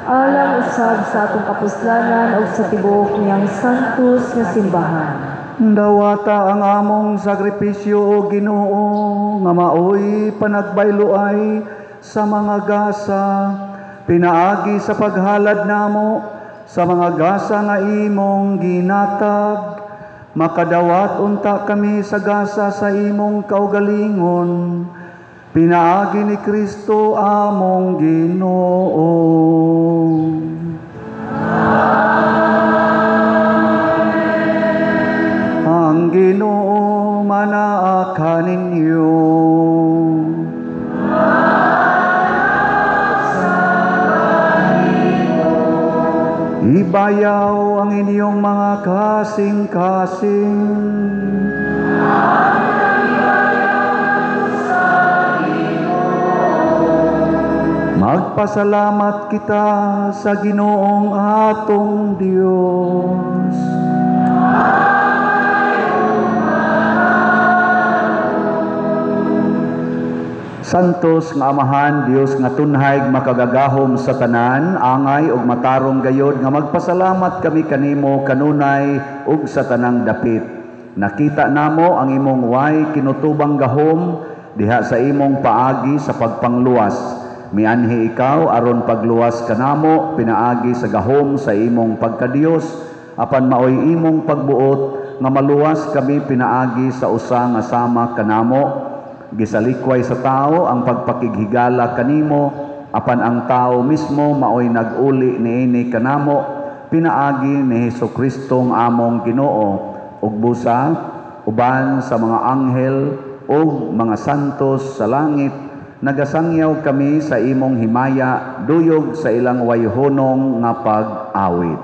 alang usab sa atong kapuslanan ug sa tibuok niyang santos nga simbahan. Dawata ang among sakripisyo o Ginoo nga maoy panagbayloay sa mga gasa, pinaagi sa paghalad namo sa mga gasa nga imong ginatag, makadawat unta kami sa gasa sa imong kaugalingon, pinaagi ni Kristo among Ginoo. Ang Ginoo manaa kaninyo. Ibayaw ang inyong mga kasing-kasing. Magpasalamat kita sa Ginoong atong Dios. Santos nga Amahan, Dios nga tunhay makagagahom sa tanan, angay ug matarong gayod nga magpasalamat kami kanimo kanunay ug sa tanang dapit. Nakita namo ang imong way kinutubang gahom diha sa imong paagi sa pagpangluwas. Mianhi ikaw aron pagluwas kanamo pinaagi sa gahom sa imong pagkadios, apan maoy imong pagbuot nga maluwas kami pinaagi sa usa nga sama kanamo. Gisalikway sa tao ang pagpakighigala kanimo, apan ang tao mismo maoy nag-uli niini kanamo, pinaagi ni Hesukristo among Ginoo, ug busa uban sa mga anghel ug mga santos sa langit, nagasangyaw kami sa imong himaya duyog sa ilang wayhonong nga pag-awit.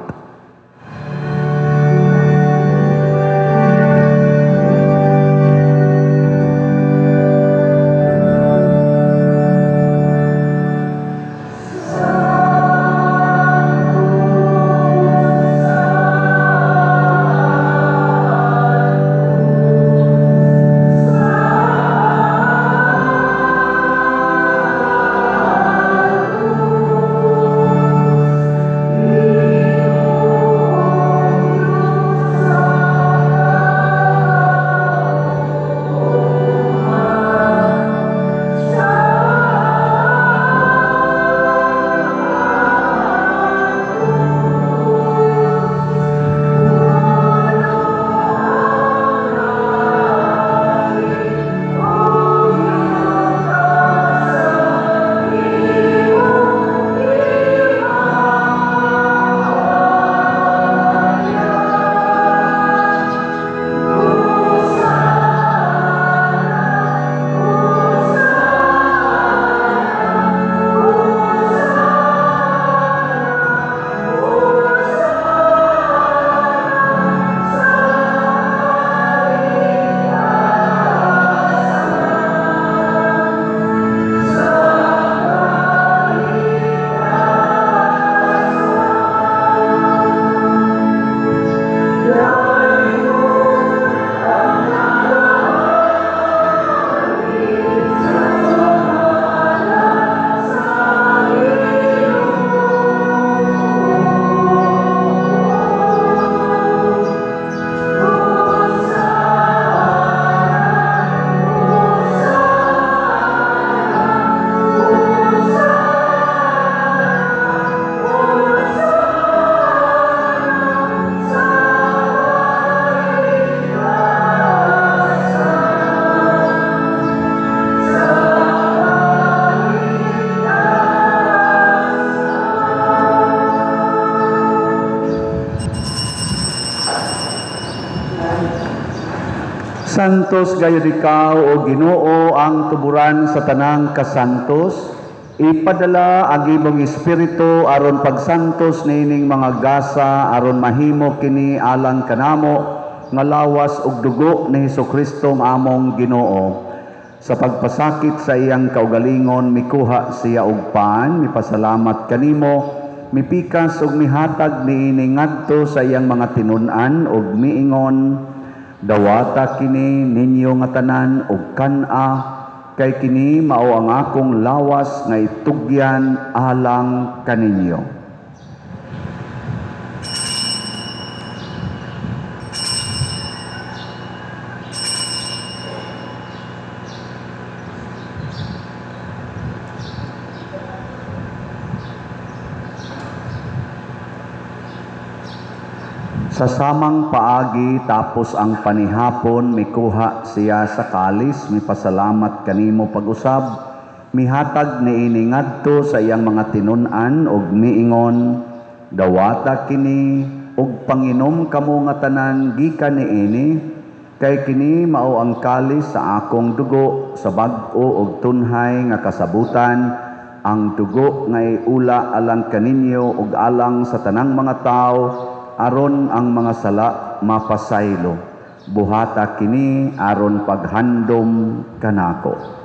Santos gayud ikaw o Ginoo ang tuburan sa tanang kasantos, ipadala ang imong espiritu aron pagsantos niining mga gasa aron mahimo kini alang kanamo nga lawas ug dugo ni Hesukristo among Ginoo. Sa pagpasakit sa iyang kaugalingon, mikuha siya og paan, mipasalamat kanimo, mipikas ug mihatag niini ngadto sa iyang mga tinun-an ug miingon, dawata kini ninyo nga tanan ug kan-a, kay kini mao ang akong lawas nga itugyan alang kaninyo. Sa samang paagi tapos ang panihapon, mikuha siya sa kalis, mipasalamat kanimo pag-usab, mihatag niini ngadto sa iyang mga tinun-an ug miingon, dawata kini ug panginom kamo nga tanan gikan niini, kay kini mao ang kalis sa akong dugo sa bag-o ug tunhay nga kasabutan, ang dugo nga iula alang kaninyo ug alang sa tanang mga tawo, aron ang mga sala mapasaylo. Buhata kini aron paghandom kanako.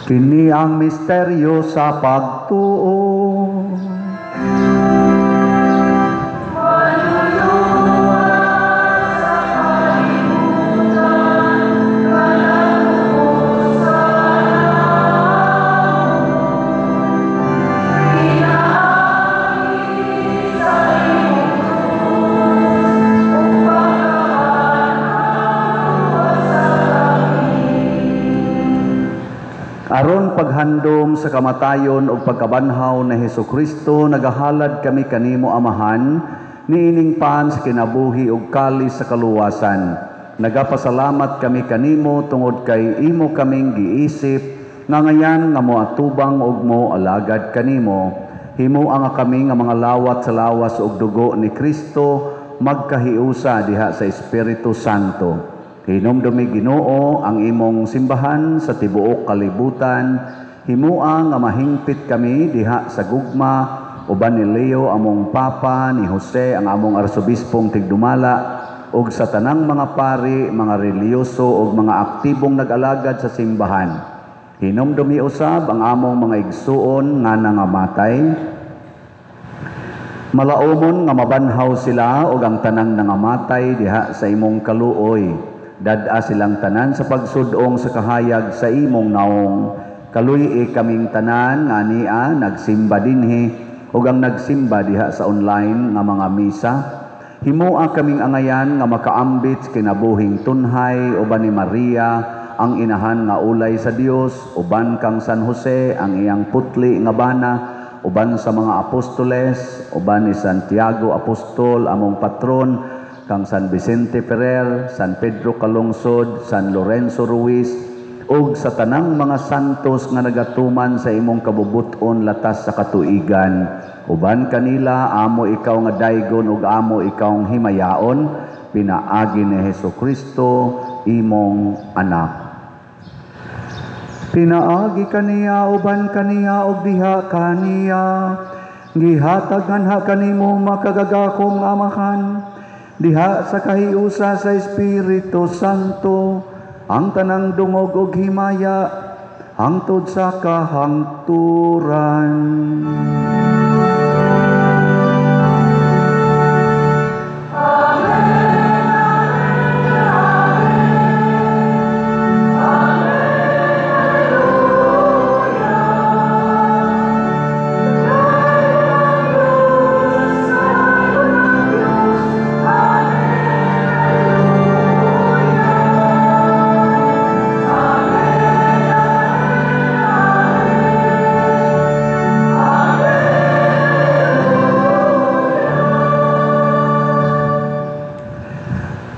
Kini ang misteryo sa pagtuo. Aron paghandom sa kamatayon o pagkabanhaw na Hesukristo, nagahalad kami kanimo amahan, niining pan sa kinabuhi ug kalis sa kaluwasan. Nagapasalamat kami kanimo tungod kay imo kaming giisip, nga ngayan nga moatubang ug mo alagad kanimo. Himuang kami nga mga lawat sa lawas ug dugo ni Kristo, magkahiusa diha sa Espiritu Santo. Hinumdumi Ginoo ang imong simbahan sa tibuok kalibutan, himua nga mahingpit kami diha sa gugma, uban ni Leo among Papa, ni Jose ang among Arsobispong Tigdumala, ug sa tanang mga pari, mga reliyoso ug mga aktibong nag-alagad sa simbahan. Hinumdumi usab ang among mga igsuon nga nangamatay, malaumon nga mabanhaw sila ug ang tanang nangamatay diha sa imong kaluoy. Dad-a silang tanan sa pagsudong sa kahayag sa imong naong. Kaluy kaming tanan nga niya nagsimba dinhi ug ang nagsimba diha sa online nga mga misa. Himua kaming angayan nga makaambit kinabuhing tunhay uban ni Maria ang inahan nga ulay sa Dios, uban kang San Jose ang iyang putli nga bana, uban sa mga apostoles, uban ni Santiago Apostol among patron, kang San Vicente Ferrer, San Pedro Calungsod, San Lorenzo Ruiz, ug sa tanang mga santos nga nagatuman sa imong kabubuton latas sa katuigan. Uban kanila, amo ikaw nga daygon ug amo ikaw himayaon, pinaagi ni Hesukristo, imong anak. Pinaagi kaniya, uban kaniya, ug diha kaniya, gihatag nganha kanimo makagagakong amahan, diha sa kahiusa sa Espiritu Santo, ang tanang dungog ug himaya, hangtod sa kahangturan.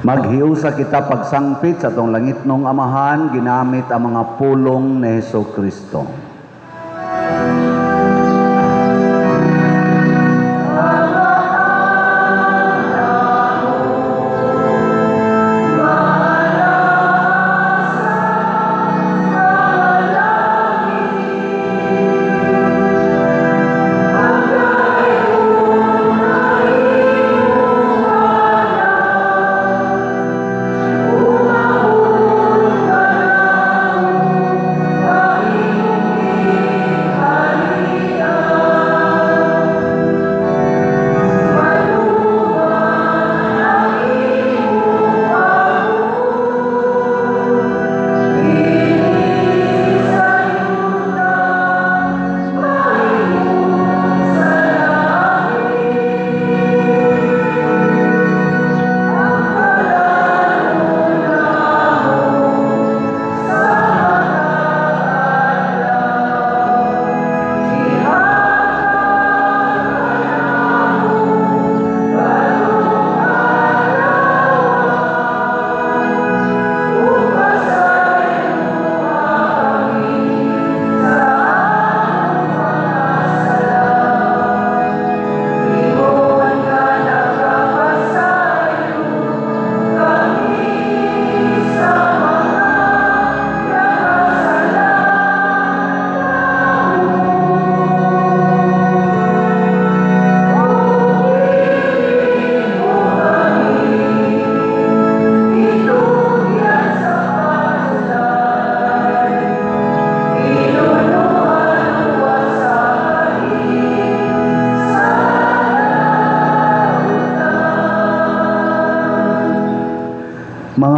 Maghiusa kita pagsangpit sa tong langitnong amahan, ginamit ang mga pulong ni Hesukristo.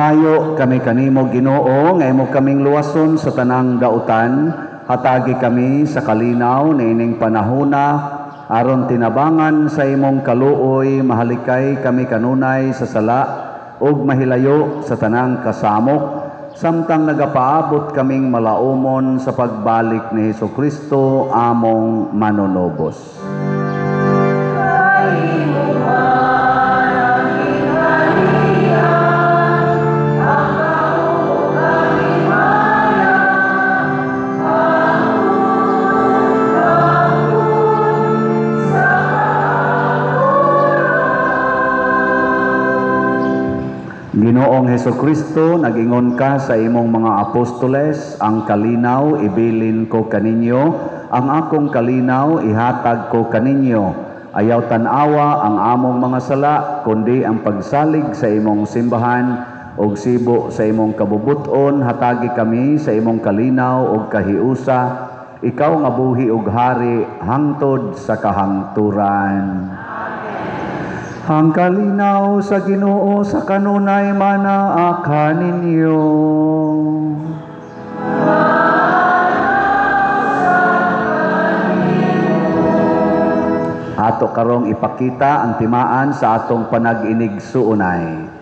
Nagpahimayo kami kanimo Ginoo nga imo kaming luwason sa tanang dautan, hatagi kami sa kalinaw niining panahona aron tinabangan sa imong kaluoy mahalikay kami kanunay sa sala ug mahilayo sa tanang kasamok samtang nagapaabot kaming malaumon sa pagbalik ni Hesukristo among manunobos. Ginoong Hesukristo, nag-ingon ka sa imong mga apostoles, ang kalinaw ibilin ko kaninyo, ang akong kalinaw ihatag ko kaninyo. Ayaw tanawa ang among mga sala, kundi ang pagsalig sa imong simbahan, og sibo sa imong kabubuton, hatagi kami sa imong kalinaw og kahiusa, ikaw nga buhi ug hari hangtod sa kahangturan. Ang kalinaw sa Ginoo sa kanunay manaaka ninyo. Ato karong ipakita ang timaan sa atong panag-inigsuunay.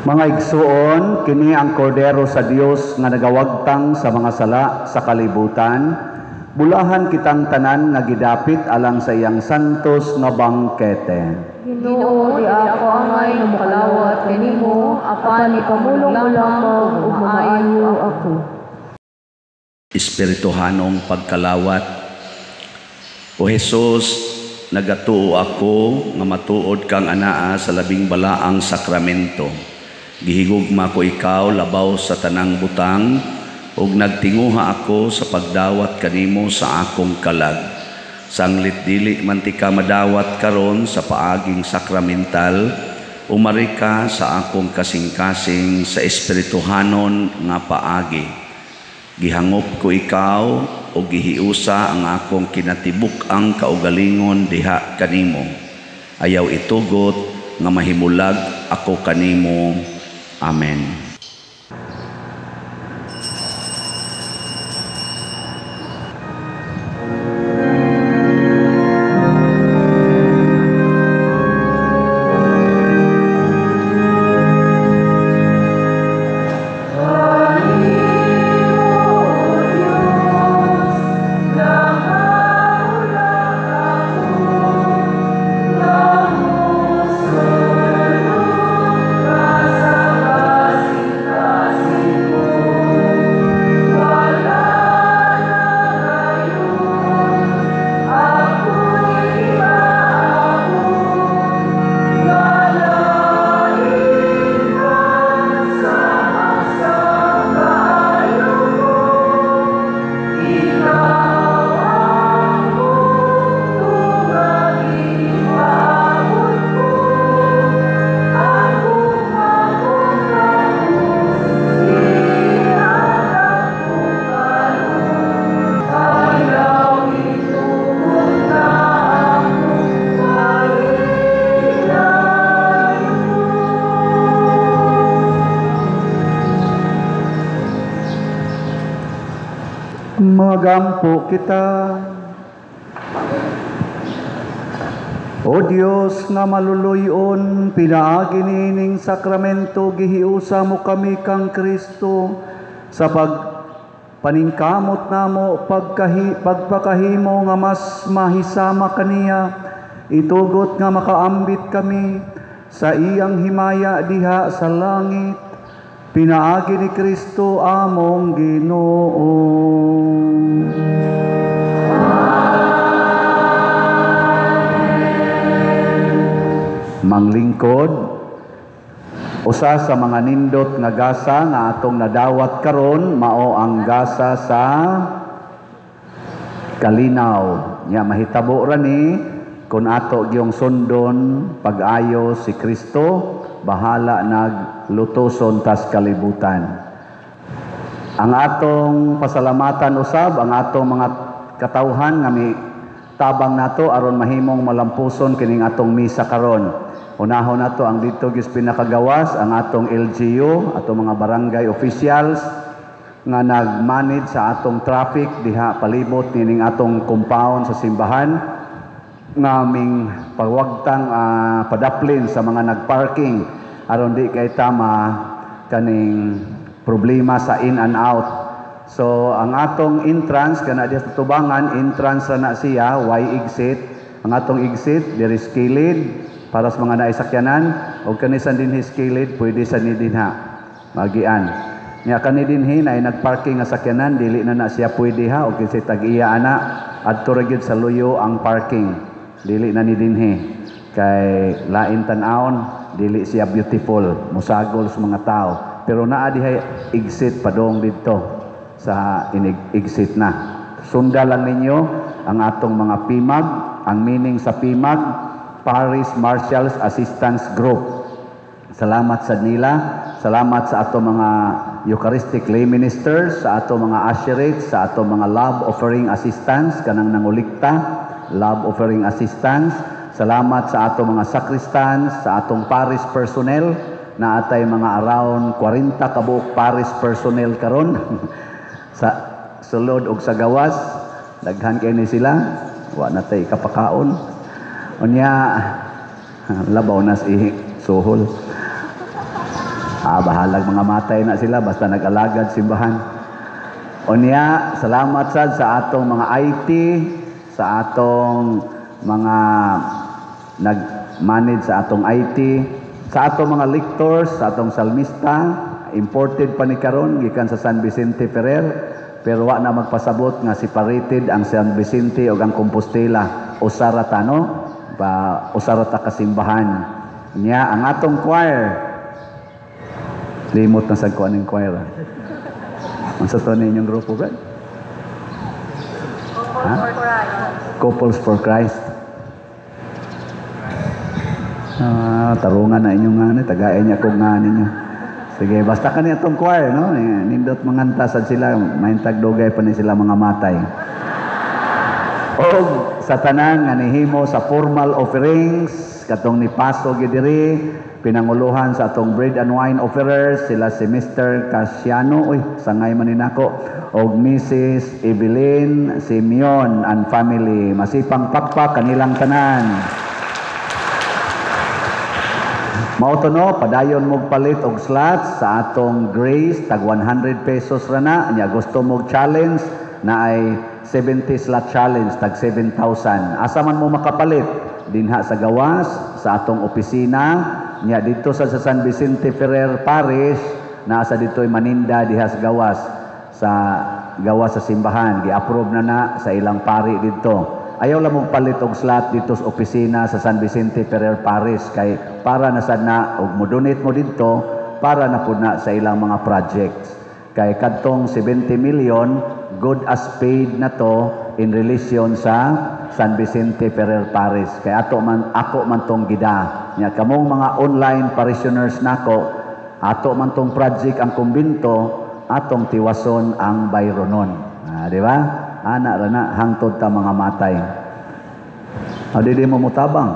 Mga igsuon, kini ang kordero sa Dios nga nagawagtang sa mga sala sa kalibutan. Bulahan kitang tanan nga gidapit alang sa iyang santos nga bangkete. Ginoo, di ako angay nga mokalawat kanimo, apan ipamulong mo lamang ug maayo ako. Espirituhanong pagkalawat. O Jesus, nagatuo ako nga matuod kang anaa sa labing balaang sakramento. Gihigugma ko ikaw labaw sa tanang butang ug nagtinguha ako sa pagdawat kanimo sa akong kalag. Sanglit dili man ti ka madawat karon sa paaging sakramental, umari ka sa akong kasing-kasing sa espirituhanon nga paagi. Gihangop ko ikaw o gihiusa ang akong kinatibuk-ang kaugalingon diha kanimo. Ayaw itugot nga mahimulag ako kanimo. Amen. Ginoo, magampo kita. O Dios nga maluluyon, pinaagi nining sakramento, gihiusa mo kami kang Kristo, sa paningkamot namo pagpakahimo nga mas mahisama kaniya, itugot nga makaambit kami sa iyang himaya diha sa langit. Pinaagi ni Kristo among Ginoo. Manglingkod, usa sa mga nindot nga gasa nga atong nadawat karon mao ang gasa sa kalinaw. Nya mahitabo ra ni kun ato gyung sundon pag-ayo si Kristo, bahala naglutoson tas kalibutan. Ang atong pasalamatan usab ang atong mga katawhan nga tabang nato aron mahimong malampuson kining atong misa karon. Unahon nato ang dito gis pinakagawas ang atong LGU, atong mga barangay officials nga nag-manage sa atong traffic diha palibot nining atong compound sa simbahan, nga aming pagwagtang padaplin sa mga nagparking aron di kay tama kaning problema sa in and out. So ang atong entrance kana diha sa tubangan, entrance ra na siya, exit. Ang atong exit diri skilid para sa mga naisakyanan, o kanisan din hiskilid, pwede sa nidinha, magian. Nga kanidinhi na ay nagparking nga sakyanan, dili na siya pwede ha, o kasi tag-iya ana, at turagid sa luyo ang parking, dili na nidinhi. Kay lain tanawon, dili siya beautiful, musagol sa mga tao. Pero naa dihay exit padong dito sa exit na. Sunda lang ninyo ang atong mga PIMAG, ang meaning sa PIMAG, Parish Marshals Assistance Group. Salamat sa nila, salamat sa ato mga Eucharistic lay ministers, sa ato mga usherates, sa ato mga love offering assistance, kanang nangulikta, love offering assistance. Salamat sa ato mga sacristans, sa atong parish personnel, na atay mga around 40 kabuok parish personnel karon sa sulod og sa gawas, daghan kay ni sila, wa natay kapakaon. Unya, labaw na si suhol. Bahalag mga matay na sila, basta nag-alagad simbahan. Unya, salamat sad sa atong mga IT, sa atong mga nag-manage sa atong IT, sa atong mga lectors, sa atong salmista, imported pa ni karon gikan sa San Vicente Ferrer, pero wa na magpasabot nga separated ang San Vicente o ang Compostela o Saratano. Usarata kasimbahan niya ang atong choir, limot na sa kuan ng choir. Ang sa to ninyong grupo ba? Couples for Christ. Tarungan na inyong nga, tagayan niya kung nga ninyo. Sige, basta ka niya itong choir, no? Nindot manganta sad sila, mahintag dugay pa ni sila mga matay. O sa tanan nga nihimo sa formal offerings, katong ni Paso Gidiri, pinanguluhan sa atong bread and wine offerers, sila si Mr. Casiano, sangay maninako, o Mrs. Evelyn Simeon and family. Masipang pakpak kanilang tanan. Mauto no, padayon mog palit og slots sa atong Grace, tag 100 pesos ra na. Nya gusto mog challenge na ay 70 slot challenge, tag 7,000. Asa man mo makapalit? Dinha sa gawas, sa atong opisina, nya dito sa San Vicente Ferrer Parish, nasa dito'y maninda diha sa gawas sa simbahan. Gi-approve na sa ilang pari dito. Ayaw lang mong palit og slot dito sa opisina sa San Vicente Ferrer Parish, kay para na sad na og mo donate mo dito para na pud na sa ilang mga projects. Kay kadtong 70 million good as paid na to in relation sa San Vicente Ferrer Parish. Kay ako man tong gida. Nya kamong mga online parishioners nako, ato man tong project ang kumbinto, atong tiwason ang bayronon. Di ba? Ana ra na hangtod ta mga matay. Di mo mutabang.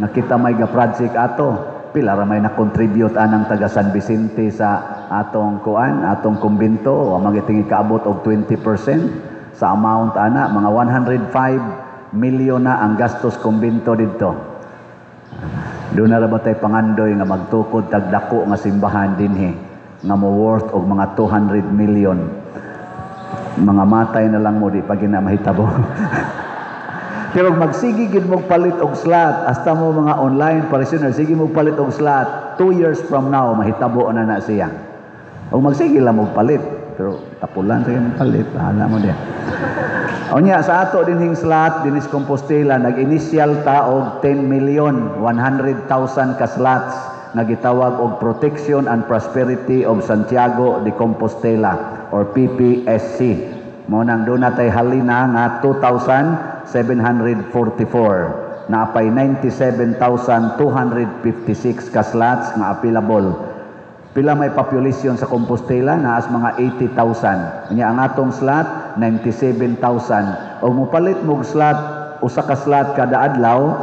Nakita may ga project ato. Pila ra may na-contribute anang taga San Vicente sa atong kuan, atong kumbinto, o magitingi kaabot og 20% sa amount ana, mga 105 million na ang gastos kumbento dito. Doon na ba tayo pangandoy nga magtukod tagdako nga simbahan dinhi nga mo worth og mga 200 million. Mga matay na lang mo di pa gina mahitabo. Pero magsige gid mo palit og slot hasta mo mga online parishioner, sige mo palit og slot 2 years from now mahitabo na siya. O magsige lang mo palit, pero tapulan sa mo palit, hala mo diya. O niya, sa ato din hing slot dinis Compostela nag-initial ta og 10,100,000 ka slots nga gitawag og Protection and Prosperity of Santiago de Compostela or PPSC. Mo nang doon natay halina nga 2,744 na apay 97,256 ka slots nga available. Pila may population sa Compostela naas mga 80,000. Nya ang atong slot 97,000. Og mopalit mo slot usa ka slot kada adlaw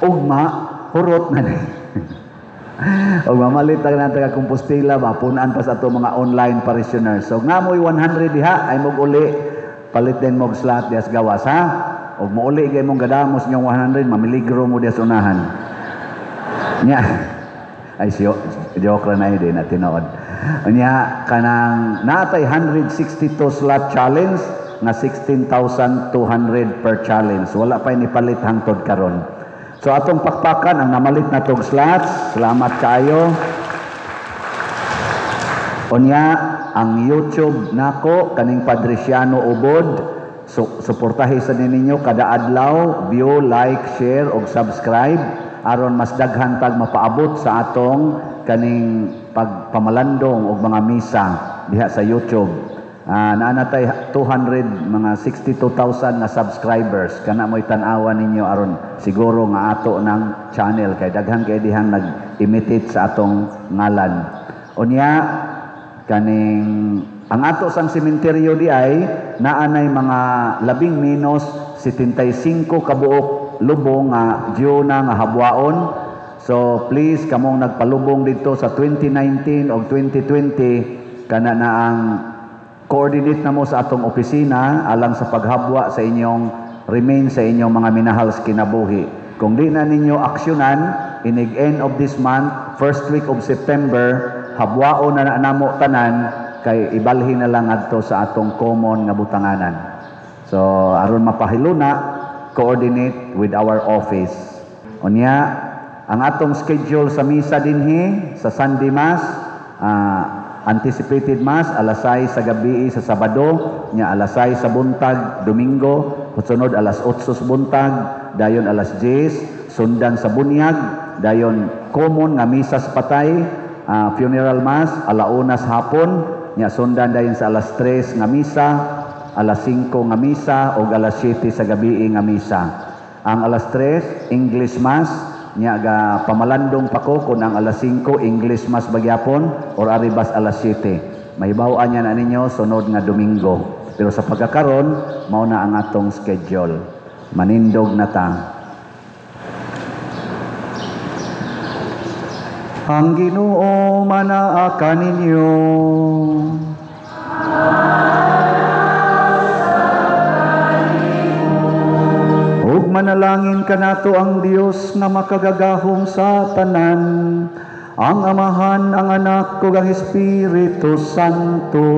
ugma hurot na ni. Og mamalit na taga Compostela mapunan pa sa ato mga online parishioners. So nga mo'y 100 diha ay mog uli palit din mog slot dias gawas ha. Og mo uli gay mong gadamos nyong 100 mamiligro mo dias unahan. Nya ay joke ra na din na tinuod. Nya kanang natay 162 slot challenge nga 16,200 per challenge. Wala pa ni palit hangtod karon. So atong pakpakan ang namalit na tog slots. Salamat kayo. Unya ang YouTube nako kaning Padresiano Ubod. So suportahi sa ninyo kada adlaw, view, like, share ug subscribe aron mas daghan tag mapaabot sa atong kaning pagpamalandong og mga misa diha sa YouTube. Naanatay 200 mga 62,000 na subscribers kana mo'y tan-awan ninyo aron siguro nga ato ng channel kay daghan kay dihang nag-imitate sa atong ngalan. Unya kaning ang ato sang sementeryo di ay naanay mga 75 kabuok lubong nga na nga habwaon. So please kamong nagpalubong dito sa 2019 o 2020 kana na ang coordinate na mo sa atong opisina alang sa paghabwa sa inyong remain sa inyong mga minahal sa kinabuhi. Kung di na ninyo aksyonan inig end of this month, first week of September, habwaon na namo tanan kay ibalhin na lang adto sa atong common nga butanganan. So aron mapahiluna, coordinate with our office. Unya ang atong schedule sa misa dinhi sa Sunday Mass, anticipated Mass alas 6 sa gabi sa Sabado, nya alas 6 sa buntag Domingo, sunod alas 8 sa buntag, dayon alas 10 sundan sa bunyag, dayon common nga misa sa patay, funeral Mass alaunas hapon, nya sundan dayon sa alas 3 nga misa, alas 5 nga misa ug alas 7 sa gabi nga misa. Ang alas 3 English Mass, nya ga pamalandong pa ko kung ang alas 5 English Mass bagyapon or aribas alas 7. Mahibaw-an niya na ninyo sunod nga Domingo. Pero sa pagkakaron, mao na ang atong schedule. Manindog na ta. Ang Ginoo manaa kaninyo. Manalangin kanato ang Dios nga makagagahom sa tanan, ang Amahan, ang Anak ug ang Espiritu Santo.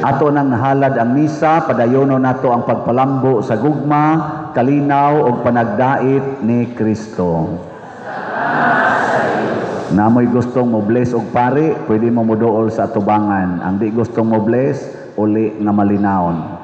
Ato nang nahalad ang misa, padayono nato ang pagpalambo sa gugma, kalinaw ug panagdait ni Kristo. Namoy gustong mo bless og pari, pwede mo moduol sa atubangan. Ang di gustong mo bless, uli nga malinawon.